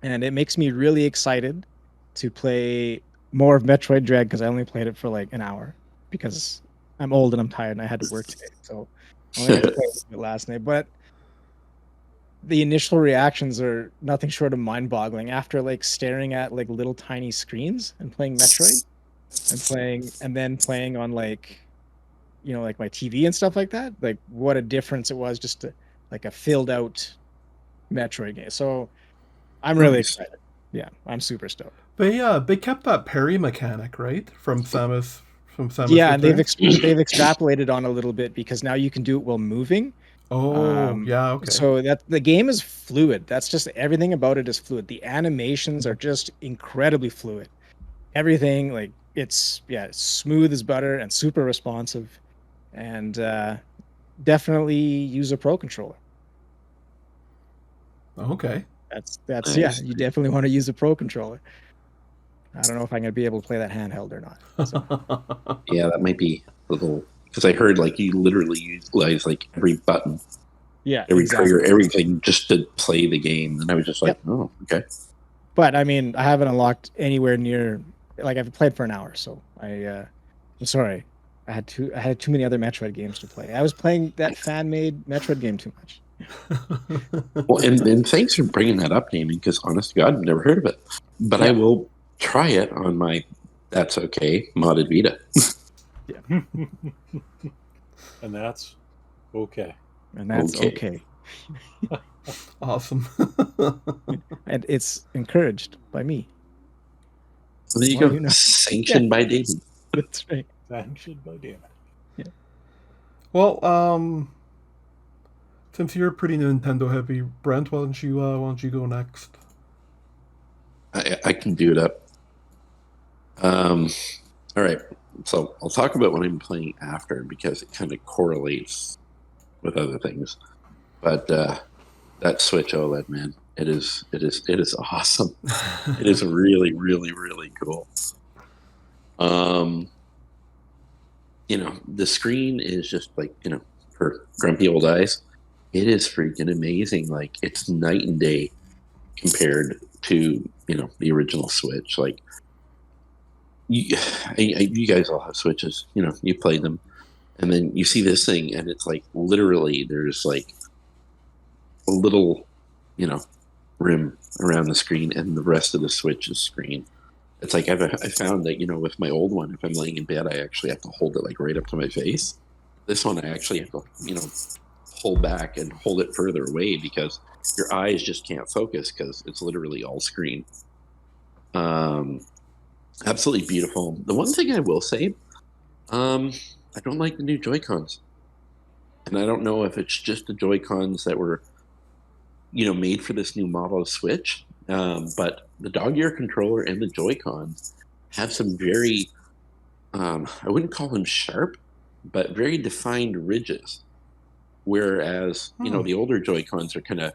and it makes me really excited to play more of Metroid Drag, because I only played it for like an hour because I'm old and I'm tired and I had to work today, so I only got to play it last night. But the initial reactions are nothing short of mind-boggling after like staring at like little tiny screens and playing Metroid and then playing on like, you know, like my TV and stuff like that. Like what a difference it was just to like a filled out Metroid game. So I'm really excited. Yeah, I'm super stoked. They kept that parry mechanic, right? From Samus Yeah, and they've Returns? they've extrapolated on a little bit, because now you can do it while moving. Yeah, okay. So that the game is fluid. That's just everything about it is fluid. The animations are just incredibly fluid. Everything, like it's smooth as butter and super responsive, and definitely use a Pro controller. Okay. That's Nice. Yeah, you definitely want to use a Pro controller. I don't know if I'm going to be able to play that handheld or not. So. Yeah, that might be a little, because I heard like you literally utilize like every button, Yeah, every exactly. trigger, everything just to play the game, and I was just like, oh, okay. But I mean, I haven't unlocked anywhere near, like I've played for an hour, so I'm sorry. I had too many other Metroid games to play. I was playing that fan-made Metroid game too much. Well, and thanks for bringing that up, Damien, because honest to God, I've never heard of it. But I will try it on my That's Okay modded Vita. And that's okay. And that's okay. Awesome. And it's encouraged by me. So there you Well, go. you know. Sanctioned by David. That's right. Sanctioned by David. Well, since you're pretty Nintendo heavy, Brent, why don't you go next? I can do that. All right. So I'll talk about what I'm playing after, because it kind of correlates with other things. But that Switch OLED, man, it is awesome. It is really, really, really cool. You know, the screen is just like, you know, for grumpy old eyes, it is freaking amazing. Like, it's night and day compared to, you know, the original Switch. Like, you guys all have Switches, you know, you play them, and then you see this thing, and it's like literally there's like a little, you know, rim around the screen, and the rest of the Switch is screen. It's like I found that, you know, with my old one, if I'm laying in bed, I actually have to hold it like right up to my face. This one, I actually have to, you know, pull back and hold it further away, because your eyes just can't focus because it's literally all screen. Absolutely beautiful. The one thing I will say, I don't like the new JoyCons. And I don't know if it's just the JoyCons that were, you know, made for this new model of Switch. But the dog ear controller and the JoyCons have some very, I wouldn't call them sharp, but very defined ridges. Whereas, you know, the older JoyCons are kind of,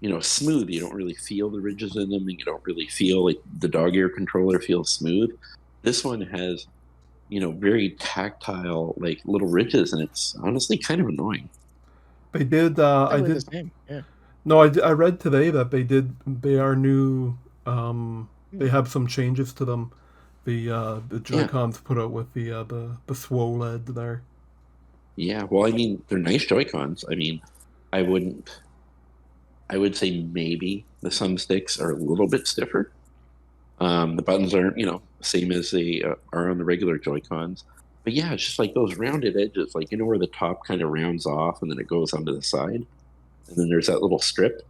you know, smooth. You don't really feel the ridges in them, and you don't really feel like the dog ear controller feels smooth. This one has, you know, very tactile, like little ridges, and it's honestly kind of annoying. They did. I did. The same. Yeah. No, I read today that they are new. They have some changes to them. The Joy-Cons put out with the SWOLED there. Yeah, well, I mean, they're nice Joy-Cons. I mean, I would say maybe the thumbsticks are a little bit stiffer. The buttons aren't, you know, same as they are on the regular Joy-Cons. But yeah, it's just like those rounded edges, like, you know, where the top kind of rounds off and then it goes onto the side. And then there's that little strip.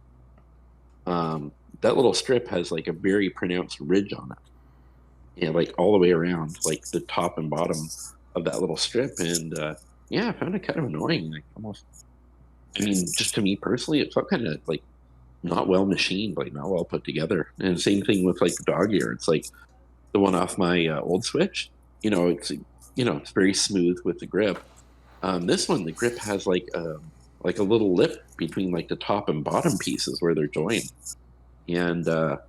that little strip has like a very pronounced ridge on it, and like all the way around, like the top and bottom of that little strip. And yeah, I found it kind of annoying. Like almost, I mean, just to me personally, it felt kind of like not well machined, like not well put together. And same thing with like the dog ear. It's like the one off my old Switch. It's very smooth with the grip. This one, the grip has like a little lip between like the top and bottom pieces where they're joined, and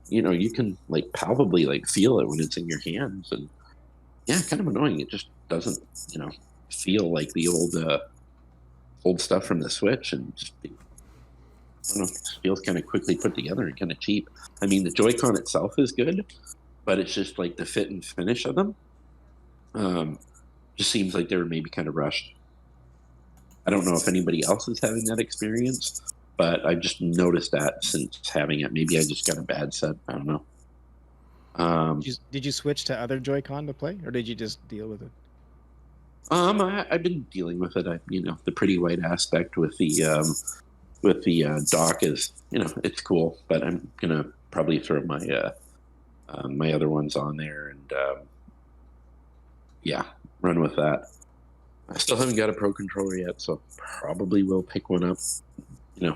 you can like palpably like feel it when it's in your hands, and yeah, kind of annoying. It just doesn't feel like the old stuff from the Switch, and just, I don't know, it just feels kind of quickly put together and kind of cheap. I mean, the Joy-Con itself is good, but it's just like the fit and finish of them just seems like they were maybe kind of rushed. I don't know if anybody else is having that experience, but I just noticed that since having it. Maybe I just got a bad set. I don't know. Did you switch to other Joy-Con to play, or did you just deal with it? I've been dealing with it. The pretty white aspect with the dock is, it's cool, but I'm gonna probably throw my my other ones on there and run with that. I still haven't got a Pro controller yet, so probably will pick one up,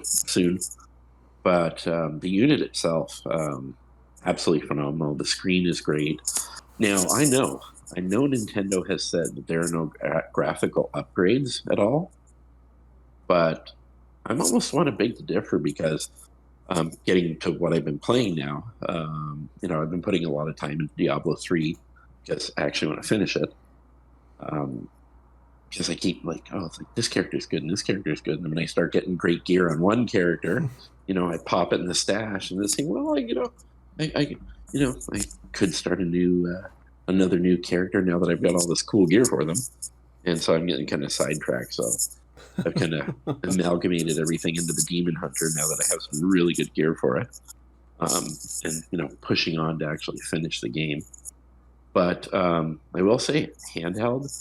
soon. But the unit itself, absolutely phenomenal. The screen is great. Now, I know Nintendo has said that there are no graphical upgrades at all, but I almost want to beg to differ because getting to what I've been playing now, I've been putting a lot of time into Diablo 3 because I actually want to finish it. Because I keep like, it's like this character's good and this character's good, and then when I start getting great gear on one character, I pop it in the stash and then think, well, I could start another new character now that I've got all this cool gear for them, and so I'm getting kind of sidetracked. So I've kind of amalgamated everything into the Demon Hunter now that I have some really good gear for it, and pushing on to actually finish the game. But I will say, handheld,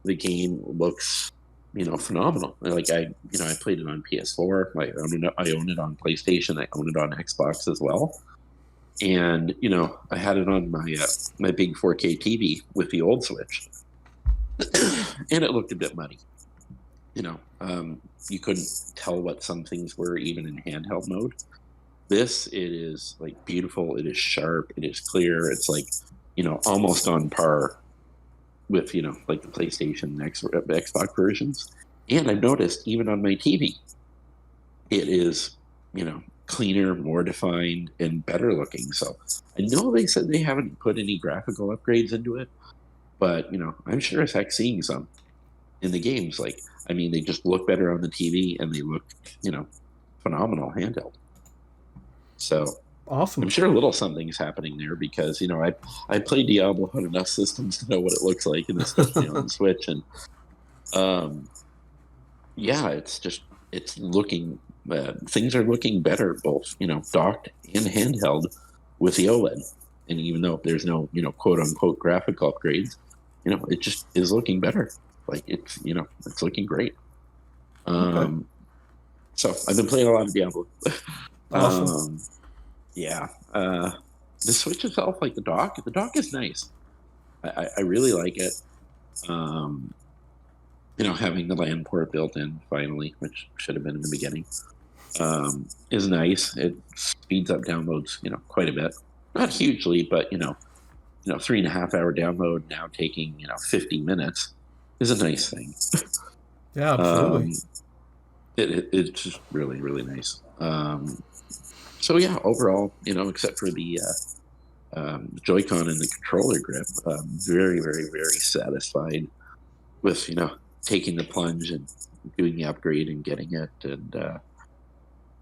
the game looks, phenomenal. Like I played it on PS4. I own it on PlayStation. I own it on Xbox as well. And I had it on my big 4K TV with the old Switch, and it looked a bit muddy. You couldn't tell what some things were even in handheld mode. It is like beautiful. It is sharp. It is clear. It's like almost on par with like the PlayStation and Xbox versions. And I've noticed even on my TV, it is cleaner, more defined, and better looking. So I know they said they haven't put any graphical upgrades into it, but I'm sure as heck seeing some in the games. Like, I mean, they just look better on the TV and they look phenomenal handheld. So awesome. I'm sure a little something's happening there because I played Diablo on enough systems to know what it looks like, and especially on the Switch. And it's looking. Things are looking better, both docked and handheld, with the OLED. And even though there's no quote unquote graphical upgrades, it just is looking better. Like it's looking great. Okay. So I've been playing a lot of Diablo. Awesome. The Switch itself, like the dock is nice. I really like it. Having the LAN port built in finally, which should have been in the beginning, is nice. It speeds up downloads, quite a bit. Not hugely, but 3.5 hour download now taking 50 minutes is a nice thing. Yeah, absolutely. It's just really, really nice. So yeah, overall, except for the Joy-Con and the controller grip, very, very, very satisfied with taking the plunge and doing the upgrade and getting it. And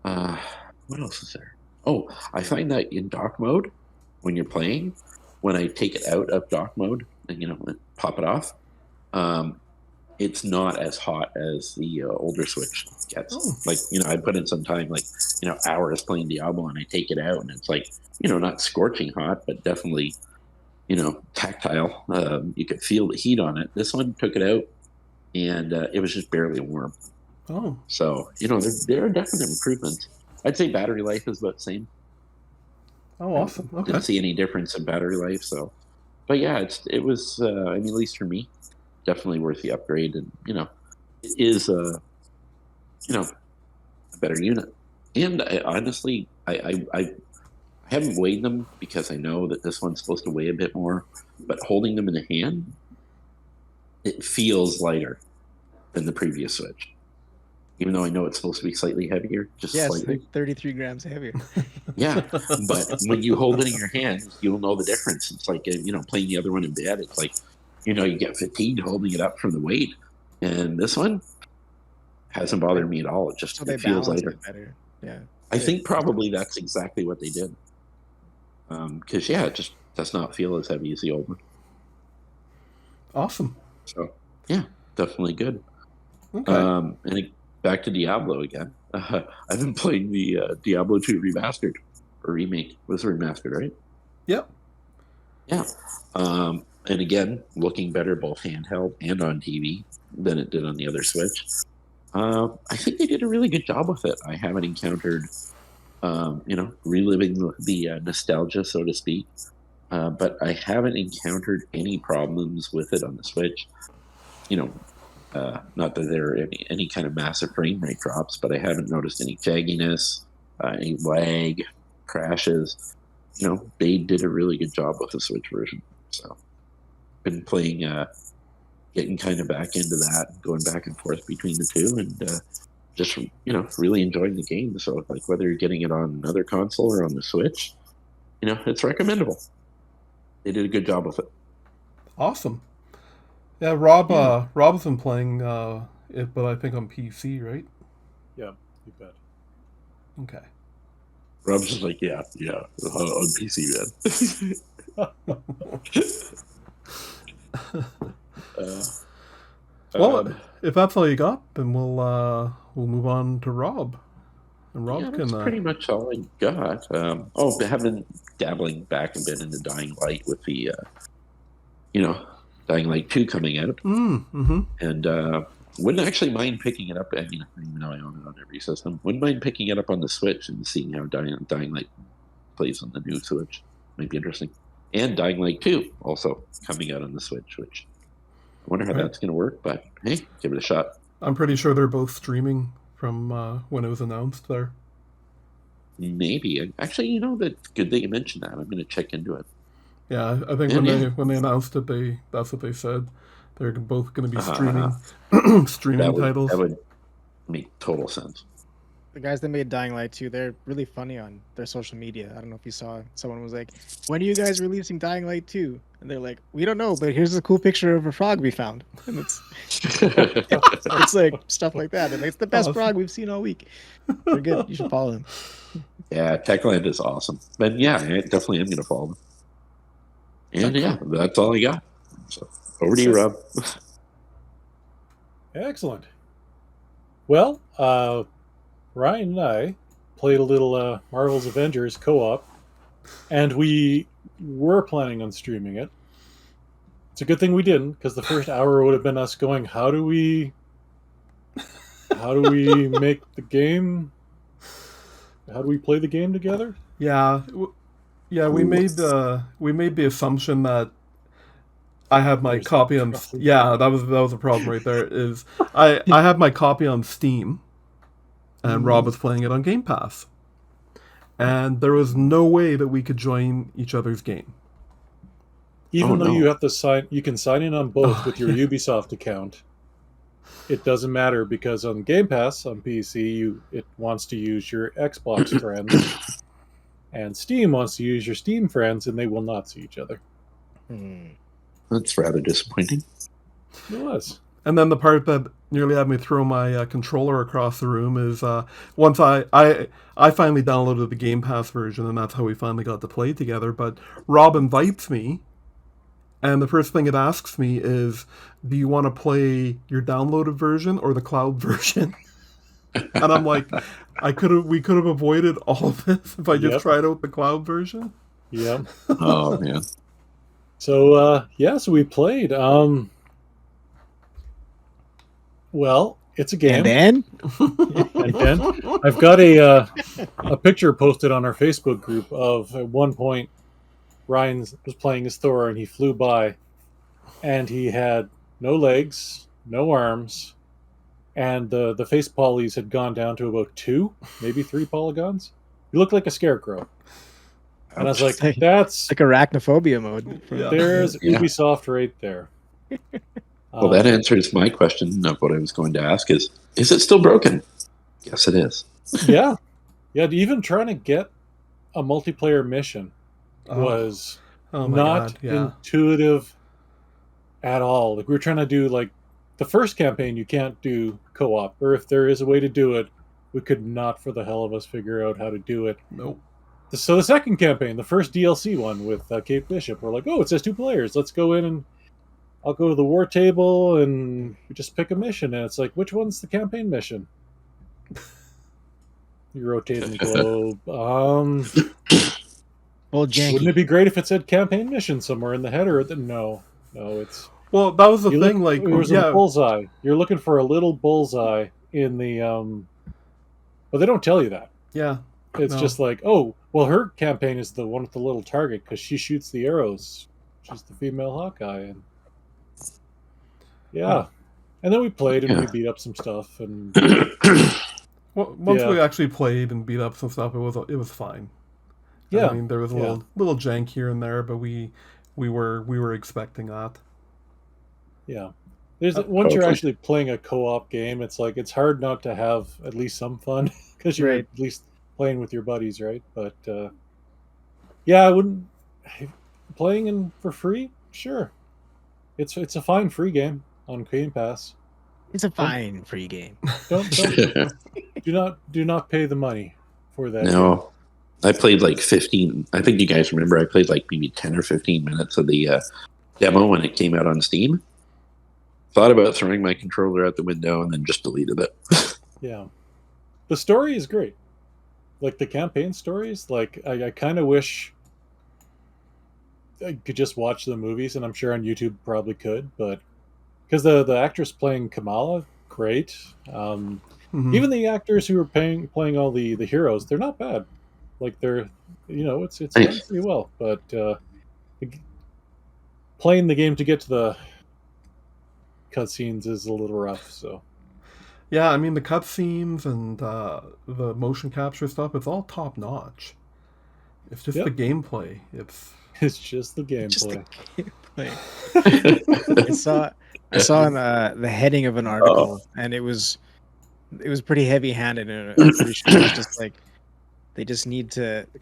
what else is there? Oh, I find that in dock mode, when you're playing, when I take it out of dock mode and pop it off, it's not as hot as the older Switch gets. Oh. Like, I put in some time, like, hours playing Diablo, and I take it out, and it's like, not scorching hot, but definitely, tactile. You could feel the heat on it. This one took it out, and it was just barely warm. Oh. So, there are definite improvements. I'd say battery life is about the same. Oh, awesome. Okay. Didn't see any difference in battery life. So, but yeah, it was. I mean, at least for me, definitely worth the upgrade, and it is a better unit. And honestly, I haven't weighed them because I know that this one's supposed to weigh a bit more, but holding them in the hand, it feels lighter than the previous Switch. Even though I know it's supposed to be slightly heavier, just slightly. 33 grams heavier. Yeah, but when you hold it in your hand, you'll know the difference. It's like, playing the other one in bed. It's like, you get fatigued holding it up from the weight. And this one hasn't bothered me at all. It just it feels lighter. Better. Yeah. I think probably that's exactly what they did. Because, it just does not feel as heavy as the old one. Awesome. So, yeah, definitely good. Okay. Back to Diablo again. I've been playing the Diablo 2 remastered or remake. It was remastered, right? Yep. Yeah. And again, looking better both handheld and on TV than it did on the other Switch. I think they did a really good job with it. I haven't encountered, reliving the nostalgia, so to speak. But I haven't encountered any problems with it on the Switch. Not that there are any kind of massive frame rate drops, but I haven't noticed any jagginess, any lag, crashes. They did a really good job with the Switch version. So, been playing, getting kind of back into that, going back and forth between the two, and just really enjoying the game. So, like whether you're getting it on another console or on the Switch, it's recommendable. They did a good job with it. Awesome. Yeah, Rob's been playing it, but I think on PC, right? Yeah, you bet. Okay. Rob's just like, yeah, on PC, man. Well, if that's all you got, then we'll move on to Rob. And Rob that's pretty much all I got. I have been dabbling back a bit into Dying Light with the, Dying Light 2 coming out. Mm-hmm. And wouldn't actually mind picking it up. I mean, even though I own it on every system, wouldn't mind picking it up on the Switch and seeing how Dying Light plays on the new Switch. Might be interesting. And Dying Light 2 also coming out on the Switch, which I wonder how that's going to work, but hey, give it a shot. I'm pretty sure they're both streaming from when it was announced there. Maybe. Actually, that's good that you mentioned that. I'm going to check into it. Yeah, I think when they announced it, that's what they said. They're both going to be streaming titles. That would make total sense. The guys that made Dying Light 2, they're really funny on their social media. I don't know if you saw, someone was like, when are you guys releasing Dying Light 2? And they're like, we don't know, but here's a cool picture of a frog we found. And it's like stuff like that. And it's the best frog we've seen all week. They're good. You should follow them. Yeah, Techland is awesome. But yeah, I definitely am going to follow them. And that's all I got. So over to you, Rob. Excellent. Well, Ryan and I played a little Marvel's Avengers co-op, and we were planning on streaming it. It's a good thing we didn't, because the first hour would have been us going, how do we make the game? How do we play the game together? Yeah, we made the assumption that I have my copy on. Yeah, that was a problem right there. Is I have my copy on Steam, and Rob was playing it on Game Pass, and there was no way that we could join each other's game. Even though you have to you can sign in on both with your Ubisoft account. It doesn't matter because on Game Pass on PC, it wants to use your Xbox friends, and Steam wants to use your Steam friends, and they will not see each other. That's rather disappointing. It was. And then the part that nearly had me throw my controller across the room is once I finally downloaded the Game Pass version, and that's how we finally got to play together. But Rob invites me, and the first thing it asks me is, do you want to play your downloaded version or the cloud version? And I'm like, we could have avoided all of this if I just tried out the cloud version. Yep. Oh, man. So, so we played. Well, it's a game. And then? And content. I've got a picture posted on our Facebook group of at one point Ryan was playing as Thor and he flew by, and he had no legs, no arms, and the face polys had gone down to about 2, maybe 3 polygons. He looked like a scarecrow. And I was like, that's like arachnophobia mode. There's Ubisoft right there. Well, that answers my question of what I was going to ask is it still broken? Yes, it is. Yeah. Even trying to get a multiplayer mission was not intuitive at all. Like we were trying to do like the first campaign, you can't do co-op, or if there is a way to do it, we could not for the hell of us figure out how to do it. Nope. So the second campaign, the first DLC one with Kate Bishop, we're like, oh, it says 2 players. Let's go in and I'll go to the war table and we just pick a mission. And it's like, which one's the campaign mission? You rotate the globe. Wouldn't it be great if it said campaign mission somewhere in the header? No, it's... Well, that was the thing. Like, there's a bullseye. You're looking for a little bullseye in the... But they don't tell you that. Yeah. It's just like, oh, well, her campaign is the one with the little target because she shoots the arrows. She's the female Hawkeye. And and then we played and we beat up some stuff. And well, once we actually played and beat up some stuff, it was fine. Yeah, I mean, there was a little jank here and there, but we were expecting that. Yeah, once you're actually playing a co-op game, it's like it's hard not to have at least some fun because you're at least playing with your buddies, right? But I wouldn't playing for free. Sure, it's a fine free game on Game Pass. It's a fine free game. Don't do not pay the money for that. No. Game. I played like 15. I think you guys remember I played like maybe 10 or 15 minutes of the demo when it came out on Steam. Thought about throwing my controller out the window and then just deleted it. Yeah. The story is great. Like the campaign stories, like I kind of wish I could just watch the movies, and I'm sure on YouTube probably could, but because the actress playing Kamala, great. Even the actors who are playing all the heroes, they're not bad. Like they're, it's done pretty well. But playing the game to get to the cutscenes is a little rough. So yeah, I mean the cutscenes and the motion capture stuff, it's all top notch. It's just the gameplay. It's just the gameplay. I saw in the heading of an article, and it was pretty heavy-handed, and I'm pretty sure it's just like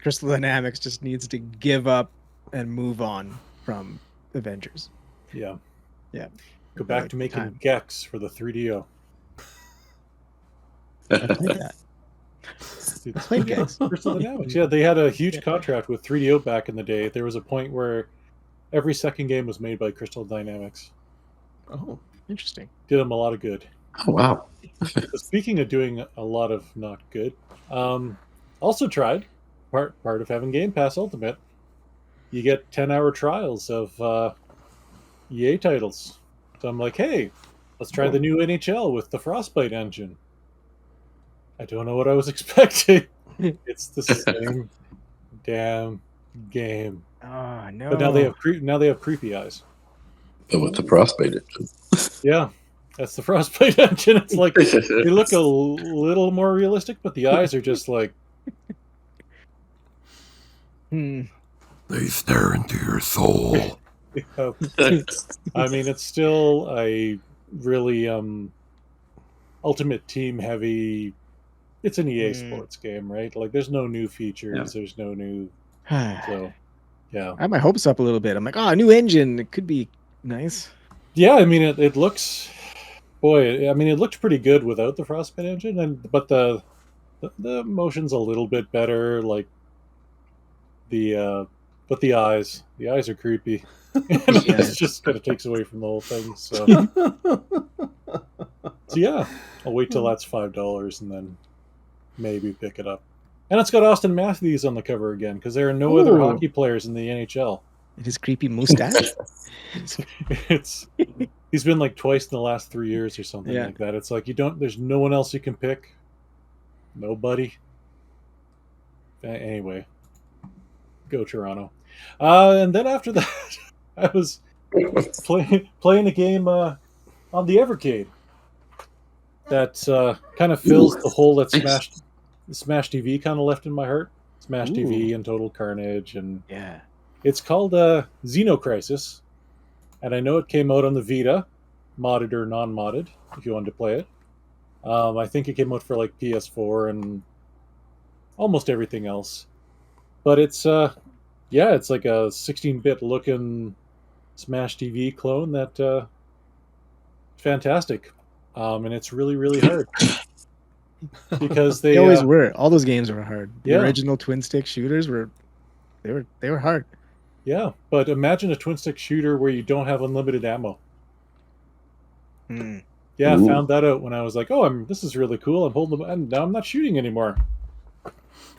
Crystal Dynamics just needs to give up and move on from Avengers. Yeah. Go back Like to making time. Gex for the 3DO. I played that. Dude, I played Gex. Crystal Dynamics. Yeah, they had a huge contract with 3DO back in the day. There was a point where every second game was made by Crystal Dynamics. Oh, interesting. Did them a lot of good. Oh, wow. Speaking of doing a lot of not good, also tried part of having Game Pass Ultimate. You get 10-hour trials of EA titles. So I'm like, hey, let's try the new NHL with the Frostbite engine. I don't know what I was expecting. It's the same damn game. Oh no! But now they have creepy eyes. But with the Frostbite engine. Yeah, that's the Frostbite engine. It's like they look a little more realistic, but the eyes are just like. They stare into your soul. Yeah. I mean, it's still a really Ultimate Team heavy. It's an EA Sports game, right? Like, there's no new features. Yeah. There's no new. So, yeah. I have my hopes up a little bit. I'm like, new engine. It could be nice. Yeah, I mean, it looks. Boy, I mean, it looked pretty good without the Frostbite engine, but the motion's a little bit better. Like but the eyes are creepy. It just kind of takes away from the whole thing. So yeah, I'll wait till that's $5 and then maybe pick it up. And it's got Austin Matthews on the cover again because there are no other hockey players in the NHL. His creepy mustache. He's been like twice in the last 3 years or something like that. It's like there's no one else you can pick. Nobody. Anyway, go Toronto. And then after that, I was playing a game on the Evercade that kind of fills the hole that Smash TV kind of left in my heart. Smash TV and Total Carnage, and Yeah. it's called Xenocrisis, and I know it came out on the Vita, modded or non-modded, if you wanted to play it. I think it came out for like PS4 and almost everything else. But it's it's like a 16-bit looking Smash TV clone that fantastic. And it's really, really hard. Because They always were. All those games were hard. The Yeah. original twin stick shooters were hard. Yeah, but imagine a twin stick shooter where you don't have unlimited ammo. Hmm. Yeah, I Ooh. found that out when I was like, "Oh, this is really cool. I'm holding them, and now I'm not shooting anymore."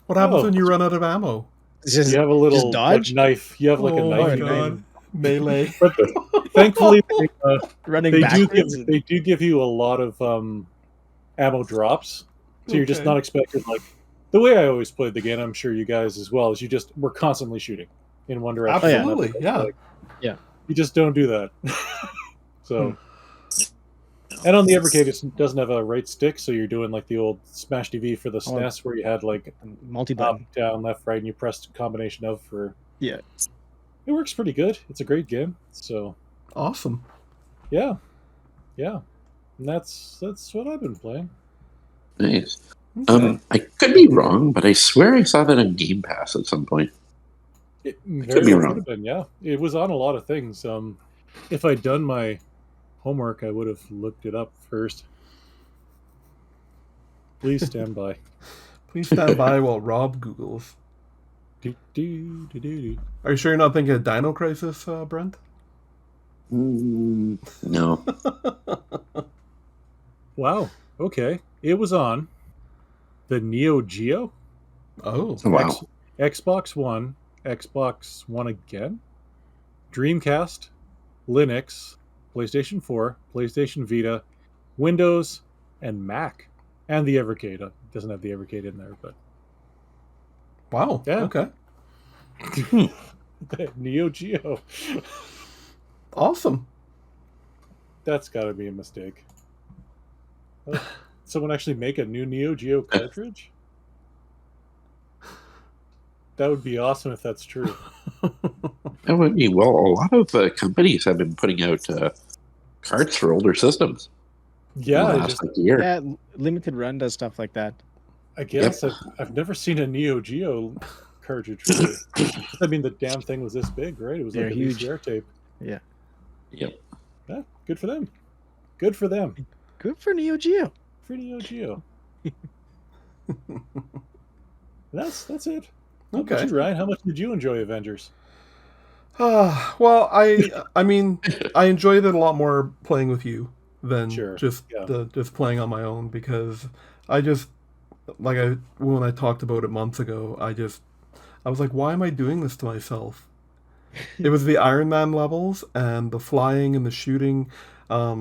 What happens Oh. when you run out of ammo? Just, You have a little just dodge? like, knife. You have like a Oh knife. my you God. can- Melee. But thankfully, running they backwards. do give you a lot of ammo drops, so you're just Okay. not expected. Like the way I always played the game, I'm sure you guys as well, is you just were constantly shooting in one direction. Absolutely, yeah. Like, Yeah. You just don't do that. So, and on the Evercade, it doesn't have a right stick, so you're doing like the old Smash TV for the SNES, where you had like Multi-button. up, down, left, right, and you pressed a combination of for. Yeah. It works pretty good. It's a great game. So Awesome. yeah. And that's what I've been playing. Nice. Okay. I could be wrong, but I swear I saw that on Game Pass at some point. It could be well wrong. have been, yeah. It was on a lot of things. If I'd done my homework, I would have looked it up first. Please stand by. Please stand by while Rob Googles. Do. Are you sure you're not thinking of Dino Crisis, Brent? No. Wow. Okay. It was on the Neo Geo, Oh. Wow. Xbox One, Xbox One again, Dreamcast, Linux, PlayStation 4, PlayStation Vita, Windows, and Mac, and the Evercade. It doesn't have the Evercade in there, but Wow. Yeah. Okay. Neo Geo. Awesome. That's got to be a mistake. Oh, someone actually make a new Neo Geo cartridge? That would be awesome if that's true. That would be, well, a lot of companies have been putting out carts for older systems. Yeah, the I last just- like year. Yeah, Limited Run does stuff like that. I guess I've never seen a Neo Geo cartridge. Really. I mean, the damn thing was this big, right? It was They're like a huge. VCR tape. Yeah. Yep. Yeah, good for them. Good for them. Good for Neo Geo. For Neo Geo. That's it. How about Okay. you, Ryan? How much did you enjoy Avengers? Well, I mean, I enjoyed it a lot more playing with you than Sure, just yeah. just playing on my own, because I just when I talked about it months ago, I was like, why am I doing this to myself? It was the Iron Man levels and the flying and the shooting. I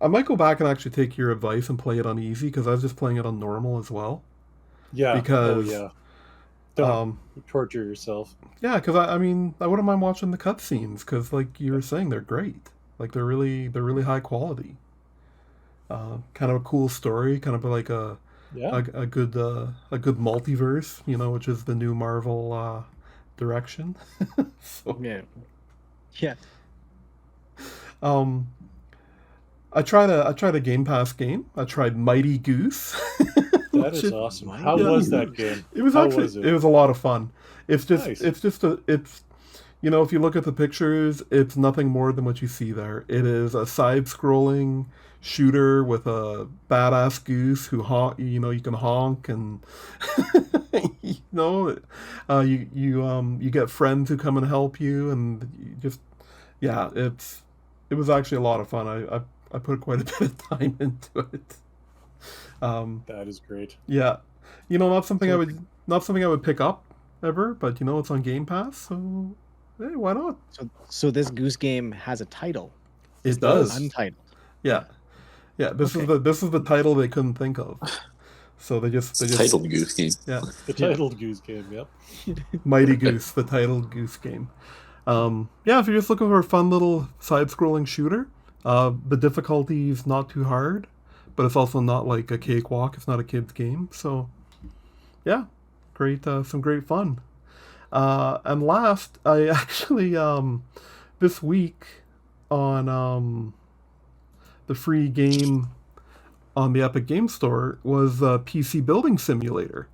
might go back and actually take your advice and play it on easy, because I was just playing it on normal as well. Yeah. Because, yeah. Don't torture yourself. Yeah, because I mean, I wouldn't mind watching the cutscenes, because like you were saying, they're great. Like they're really high quality. Kind of a cool story, kind of like a good multiverse, which is the new Marvel direction. So, Yeah. I tried a Game Pass game. I tried Mighty Goose. That is awesome. How Yeah. was that game? It was How actually was it was a lot of fun. It's just Nice. it's if you look at the pictures, it's nothing more than what you see there. It is a side-scrolling shooter with a badass goose who you can honk, and you get friends who come and help you, and you just it was actually a lot of fun. I put quite a bit of time into it. That is great. Yeah, not something I would pick up ever, but it's on Game Pass, so hey, why not? So this Goose game has a title. It does. Untitled. Yeah. This Okay. is the title they couldn't think of. So they just Titled Goose Game. Yeah, The titled Goose Game, yep. Mighty Goose, the titled Goose Game. Yeah, if you're just looking for a fun little side-scrolling shooter, the difficulty is not too hard, but it's also not like a cakewalk. It's not a kid's game. So, yeah, great, some great fun. And last, I actually, this week on the free game on the Epic Game Store was PC Building Simulator.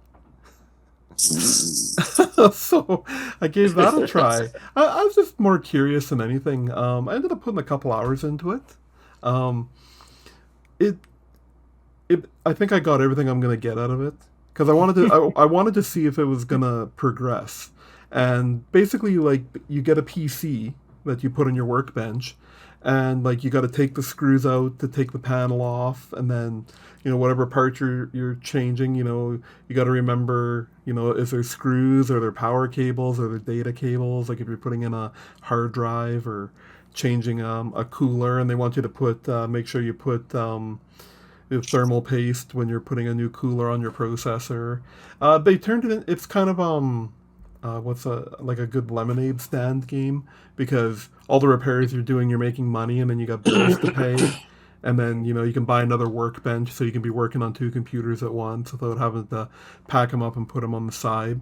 So I gave that a try. I was just more curious than anything. I ended up putting a couple hours into it. I think I got everything I'm gonna get out of it because I wanted to see if it was gonna progress. And basically, like, you get a PC that you put on your workbench, and like you got to take the screws out to take the panel off, and then whatever part you're changing, you got to remember, is there screws, or there power cables, or there data cables, like if you're putting in a hard drive or changing a cooler, and they want you to put make sure you put thermal paste when you're putting a new cooler on your processor. They turned it in, it's kind of like a good lemonade stand game, because all the repairs you're doing, you're making money, and then you got bills to pay, and then you can buy another workbench, so you can be working on 2 computers at once without having to pack them up and put them on the side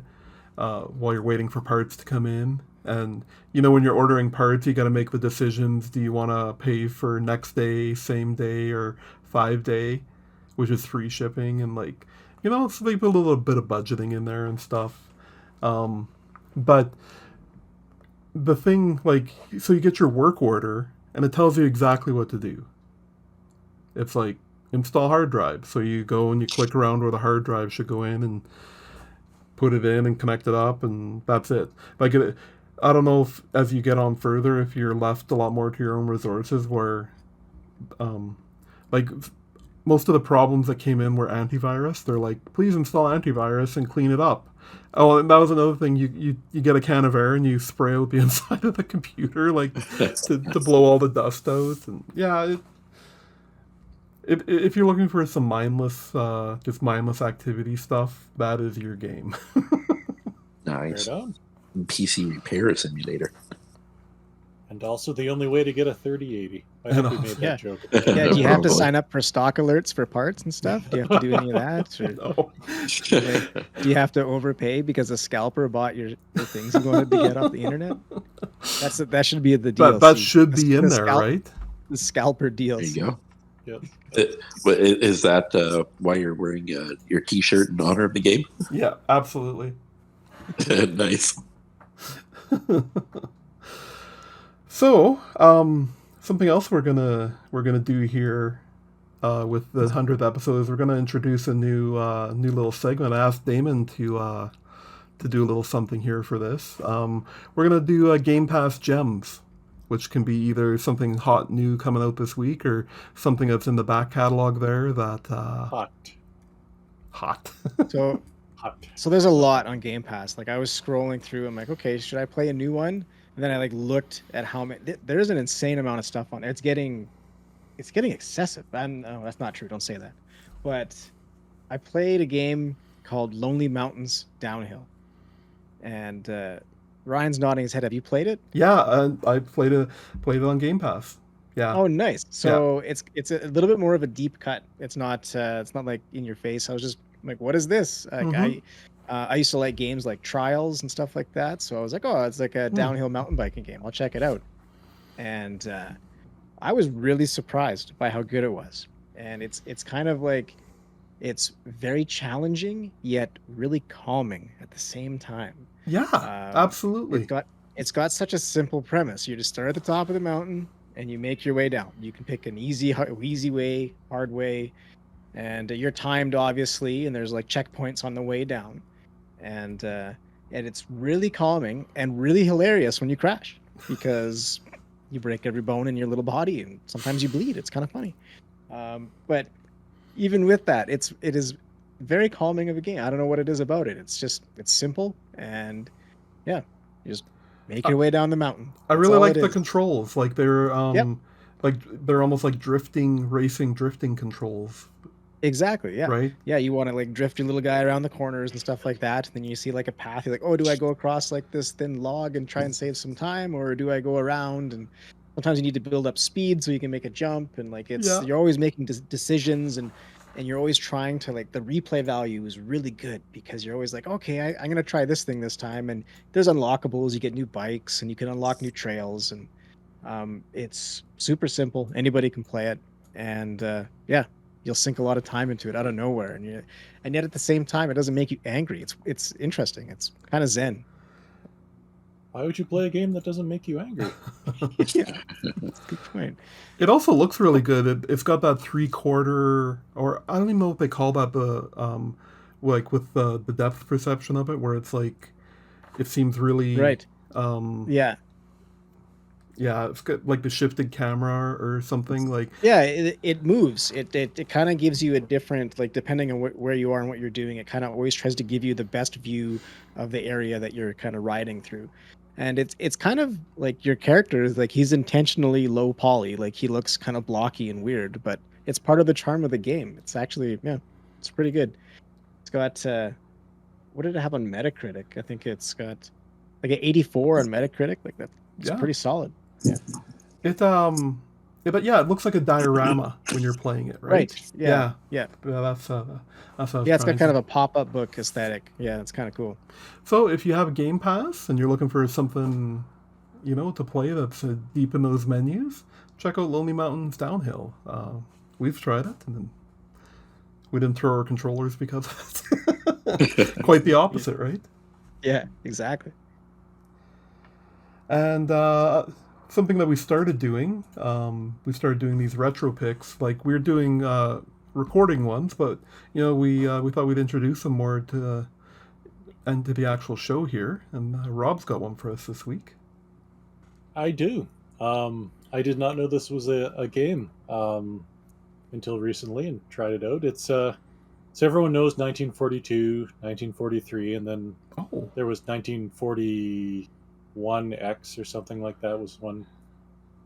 while you're waiting for parts to come in. And when you're ordering parts, you got to make the decisions: do you want to pay for next day, same day, or 5-day, which is free shipping, and like it's like a little bit of budgeting in there and stuff. But the thing, like, so you get your work order, and it tells you exactly what to do. It's like, install hard drive. So you go and you click around where the hard drive should go in and put it in and connect it up, and that's it. Like, I don't know if, as you get on further, if you're left a lot more to your own resources, where, like, most of the problems that came in were antivirus. They're like, please install antivirus and clean it up. Oh, and that was another thing. You get a can of air and you spray out the inside of the computer, like, to blow all the dust out. And yeah, if you're looking for some just mindless activity stuff, that is your game. Nice. PC repair simulator. And also the only way to get a 3080. I hope we made that joke. Yeah, do you have to sign up for stock alerts for parts and stuff? Do you have to do any of that? Or, No. like, do you have to overpay because a scalper bought your things and wanted to get off the internet? That should be the DLC. That should be in there, right? The scalper DLC. There you go. Yep. Is that why you're wearing your T-shirt in honor of the game? Yeah, absolutely. Nice. So, something else we're gonna do here with the 100th episode is we're gonna introduce a new little segment. I asked Damon to do a little something here for this. We're gonna do Game Pass Gems, which can be either something hot new coming out this week or something that's in the back catalog there that hot. So there's a lot on Game Pass. Like, I was scrolling through, I'm like, okay, should I play a new one? And then I like looked at how many. There's an insane amount of stuff on there. It's getting excessive. No, that's not true. Don't say that. But I played a game called Lonely Mountains Downhill, and Ryan's nodding his head. Have you played it? Yeah, I played it on Game Pass. Yeah. Oh, nice. So yeah. It's a little bit more of a deep cut. It's not like in your face. I was just like, what is this? Like, I used to like games like Trials and stuff like that. So I was like, oh, it's like a downhill mountain biking game. I'll check it out. And I was really surprised by how good it was. And it's kind of like, it's very challenging yet really calming at the same time. Yeah, absolutely. It's got such a simple premise. You just start at the top of the mountain and you make your way down. You can pick an easy way, hard way, and you're timed, obviously, and there's like checkpoints on the way down. And it's really calming and really hilarious when you crash, because you break every bone in your little body and sometimes you bleed. It's kind of funny. But even with that, it is very calming of a game. I don't know what it is about it. It's simple, and yeah, you just make your way down the mountain. I really like the controls. Like they're like they're almost like drifting controls. Exactly. Yeah. right? Yeah. You want to like drift your little guy around the corners and stuff like that. And then you see like a path. You're like, oh, do I go across like this thin log and try and save some time, or do I go around? And sometimes you need to build up speed so you can make a jump. And like Yeah. you're always making decisions, and you're always trying to like the replay value is really good because you're always like, okay, I'm gonna try this thing this time. And there's unlockables. You get new bikes and you can unlock new trails, and it's super simple. Anybody can play it, and yeah. You'll sink a lot of time into it out of nowhere, and yet at the same time, it doesn't make you angry. It's interesting. It's kind of zen. Why would you play a game that doesn't make you angry? Yeah, that's a good point. It also looks really good. It's got that 3/4, or I don't even know what they call that, the like with the depth perception of it, where it's like it seems really Right. Yeah, it's got like the shifted camera or something like. Yeah, it moves. It kind of gives you a different, like depending on where you are and what you're doing. It kind of always tries to give you the best view of the area that you're kind of riding through. And it's kind of like your character is like he's intentionally low poly, like he looks kind of blocky and weird, but it's part of the charm of the game. It's actually it's pretty good. It's got what did it have on Metacritic? I think it's got like an 84 on Metacritic. Like that's pretty solid. Yeah. But yeah, it looks like a diorama when you're playing it, right? Right. Yeah. That's what I was Yeah, it's got trying kind to- of a pop-up book aesthetic. Yeah, it's kind of cool. So if you have a Game Pass and you're looking for something, to play that's deep in those menus, check out Lonely Mountains Downhill. We've tried it, and then we didn't throw our controllers because of it. Quite the opposite, right? Yeah, exactly. And something that we started doing these retro picks. Like we're doing recording ones, but we thought we'd introduce them more to the actual show here. And Rob's got one for us this week. I do. I did not know this was a game until recently and tried it out. It's so everyone knows 1942, 1943, and then there was 1941X or something like that was one.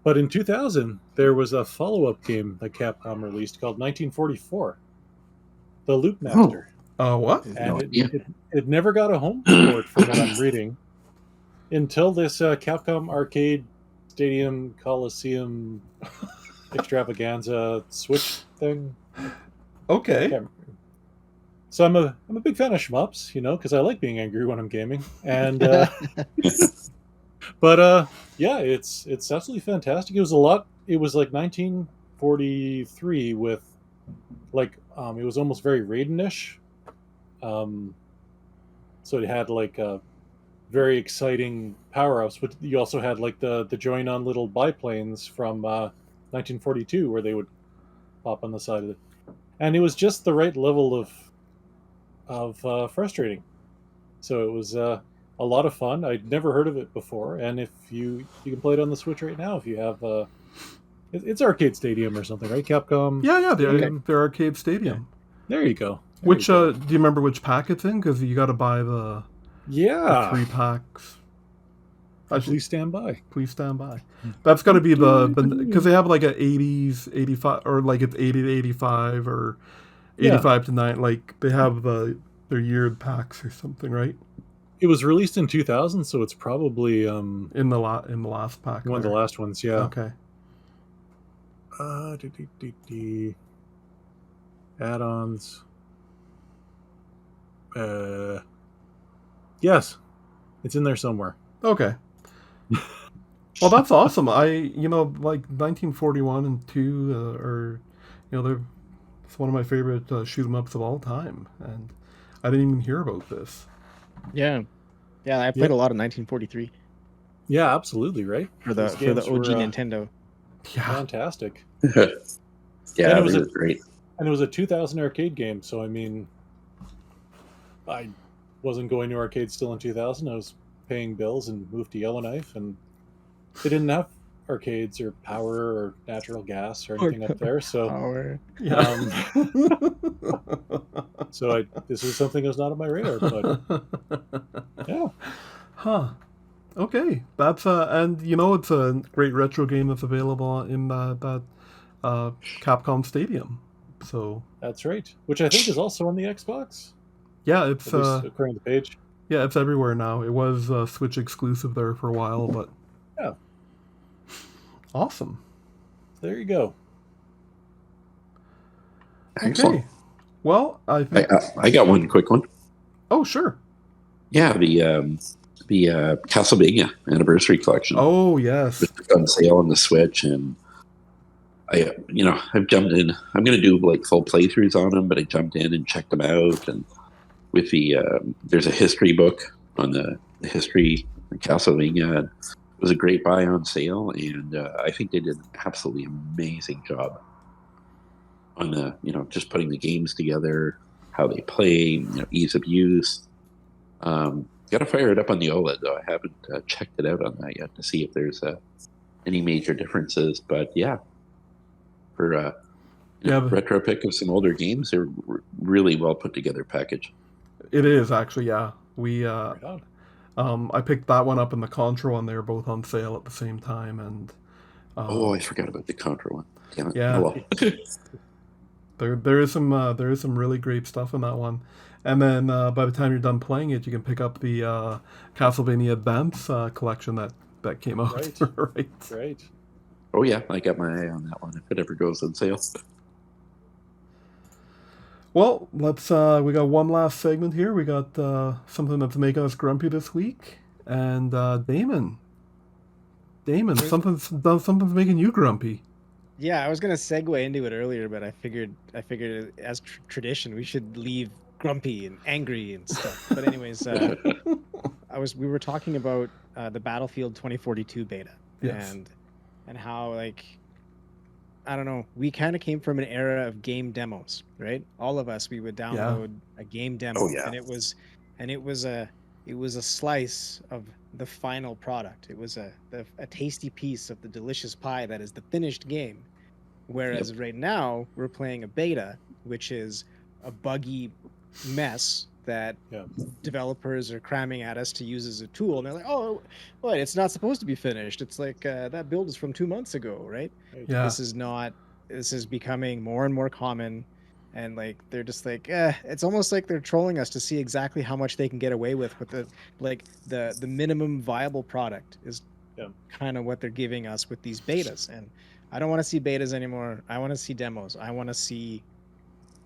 But in 2000, there was a follow-up game that Capcom released called 1944, The Loop Master. What? And it never got a home port from what I'm reading until this Capcom Arcade Stadium Coliseum Extravaganza Switch thing. Okay. So I'm a big fan of shmups, because I like being angry when I'm gaming, and but yeah, it's absolutely fantastic. It was like 1943 with like it was almost very Raiden-ish. So it had like very exciting power-ups, but you also had like the join-on little biplanes from 1942 where they would pop on the side of it, and it was just the right level of frustrating. So it was a lot of fun. I'd never heard of it before, and if you can play it on the Switch right now if you have it's Arcade Stadium or something, right? Capcom. Yeah, they're Arcade Stadium. There you go. Do you remember which pack it's in? Because you got to buy the 3 packs. Please stand by. Please stand by. That's got to be because they have like a 80s, 85, or like it's 80 to 85 or 85 to 9. Like they have their yeared packs or something, right? It was released in 2000, so it's probably in the last pack. One of the last ones, yeah. Okay. Add-ons. Yes, it's in there somewhere. Okay. Well, that's awesome. Like 1941 and 2 are, it's one of my favorite shoot 'em ups of all time, and I didn't even hear about this. Yeah, I played a lot of 1943. Yeah, absolutely, right? For the OG Nintendo. Yeah, fantastic. Yeah, it was great. And it was a 2000 arcade game, so I mean, I wasn't going to arcades still in 2000. I was paying bills and moved to Yellowknife, and they didn't have arcades or power or natural gas or anything up there. So, so this was something that was not on my radar. But yeah, Okay, that's and it's a great retro game that's available in that Capcom Stadium. So That's right. Which I think is also on the Xbox. yeah, it's At least according to the page. yeah, it's everywhere now. It was Switch exclusive there for a while, but Yeah. Awesome. There you go. Excellent. Okay. Well, I think I got one quick one. Oh, sure. Yeah, the Castlevania Anniversary Collection. Oh, yes. It's on sale on the Switch, and I've jumped in. I'm going to do like full playthroughs on them, but I jumped in and checked them out. And with the there's a history book on the history of Castlevania. And it was a great buy on sale, and I think they did an absolutely amazing job on just putting the games together, how they play, ease of use. Got to fire it up on the OLED though. I haven't checked it out on that yet to see if there's any major differences. But yeah, for retro pick of some older games, they're really well put together package. It is actually, yeah. We I picked that one up in the Contra one. They were both on sale at the same time, and I forgot about the Contra one. Damn it. Yeah. Oh, well. There is some really great stuff in that one. And then by the time you're done playing it, you can pick up the Castlevania Advance collection that came out. Right. Oh yeah, I got my eye on that one if it ever goes on sale. Well, let's we got one last segment here. We got something that's making us grumpy this week, and Damon, something's making you grumpy. Yeah, I was gonna segue into it earlier, but I figured as tradition we should leave grumpy and angry and stuff. But anyways, we were talking about the Battlefield 2042 beta, Yes. and how, like, I don't know, we kind of came from an era of game demos, right? All of us, we would download a game demo, and it was a slice of the final product. It was a tasty piece of the delicious pie that is the finished game. Whereas right now we're playing a beta, which is a buggy mess that developers are cramming at us to use as a tool. And they're like, oh, what? It's not supposed to be finished. It's like that build is from 2 months ago, right? Yeah. This is becoming more and more common. And like they're just like, it's almost like they're trolling us to see exactly how much they can get away with the minimum viable product is kind of what they're giving us with these betas. And I don't want to see betas anymore. I want to see demos. I want to see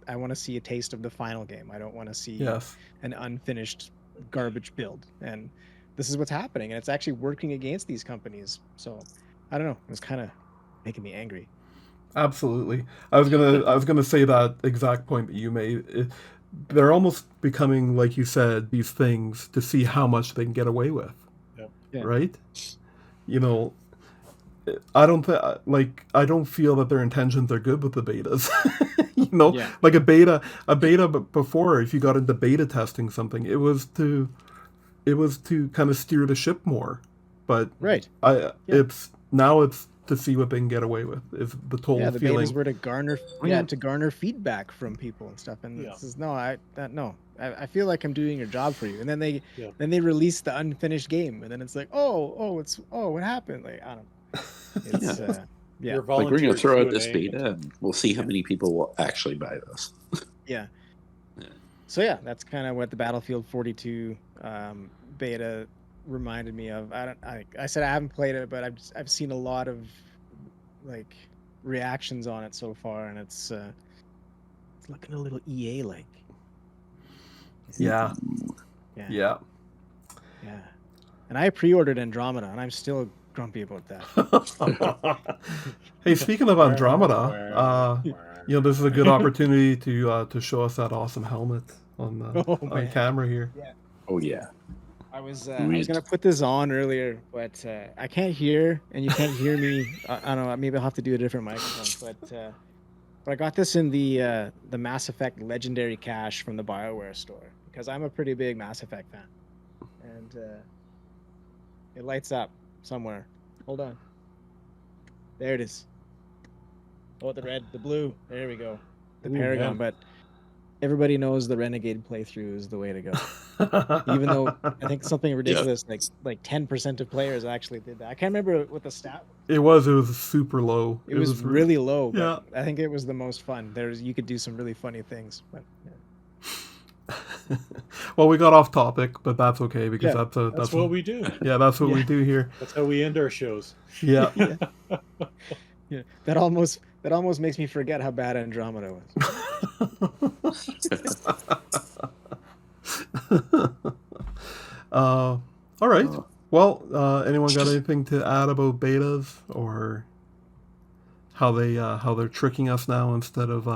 a taste of the final game. I don't want to see an unfinished garbage build. And this is what's happening, and it's actually working against these companies. So I don't know. It was kind of making me angry. Absolutely. I was gonna say that exact point that you made. They're almost becoming, like you said, these things to see how much they can get away with. Right? I don't feel that their intentions are good with the betas. Like a beta before, if you got into beta testing something, it was to kind of steer the ship more. But it's to see what they can get away with, is the total the feeling. betas were to garner feedback from people and stuff. And this is I feel like I'm doing your job for you. And then they release the unfinished game, and then it's like, what happened? Like, I don't know. It's Like, we're going to throw out this beta, and we'll see how many people will actually buy this. So that's kind of what the Battlefield 42 beta reminded me of. I said I haven't played it, but I've seen a lot of like reactions on it so far, and it's looking a little EA like. Yeah. And I pre-ordered Andromeda, and I'm still grumpy about that. Hey, speaking of Andromeda, this is a good opportunity to show us that awesome helmet on camera here. Oh yeah. I was gonna put this on earlier, but I can't hear, and you can't hear me. I don't know. Maybe I'll have to do a different microphone. But I got this in the Mass Effect Legendary Cache from the BioWare store, because I'm a pretty big Mass Effect fan, and it lights up somewhere. Hold on. There it is. Oh, the blue. There we go. The Paragon. Man. But everybody knows the Renegade playthrough is the way to go. Even though I think something ridiculous like 10% of players actually did that. I can't remember what the stat. It was super low. It was really low, but yeah. I think it was the most fun. You could do some really funny things. But, yeah. Well, we got off topic, but that's okay because that's what we do. Yeah, that's what we do here. That's how we end our shows. Yeah. Yeah. That almost makes me forget how bad Andromeda was. All right. Well, anyone got anything to add about betas or how they're tricking us now instead of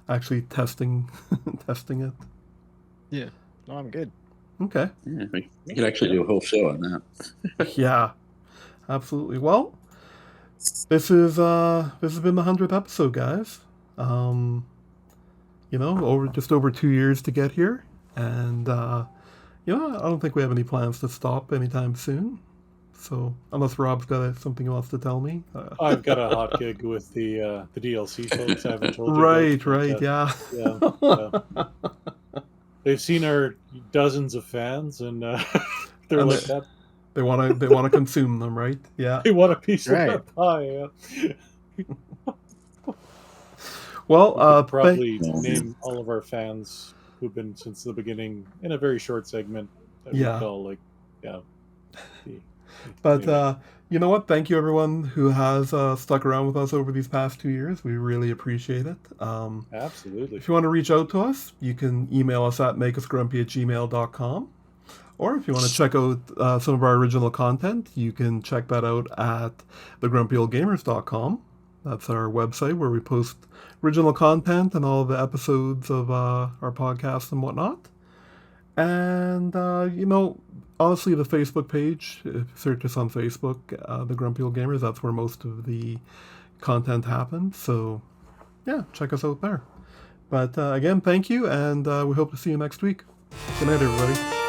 actually testing it? Yeah. No, I'm good. Okay. Yeah, we could actually do a whole show on that. Yeah. Absolutely. Well, this has been the 100th episode, guys. Just over 2 years to get here, and I don't think we have any plans to stop anytime soon. So unless Rob's got something he wants to tell me, I've got a hot gig with the DLC folks. I haven't told you. Right, yeah. They've seen our dozens of fans, and they're like that. They want to consume them, right? Yeah. They want a piece of that pie. Yeah. Well, probably name all of our fans who've been since the beginning in a very short segment that we call But you know what? Thank you everyone who has stuck around with us over these past 2 years. We really appreciate it. Absolutely. If you want to reach out to us, you can email us at makeusgrumpy@gmail.com. Or if you want to check out some of our original content, you can check that out at thegrumpyoldgamers.com. That's our website where we post original content and all the episodes of our podcast and whatnot. And, honestly, the Facebook page, if you search us on Facebook, The Grumpy Old Gamers, that's where most of the content happens. So, yeah, check us out there. But, again, thank you, and we hope to see you next week. Good night, everybody.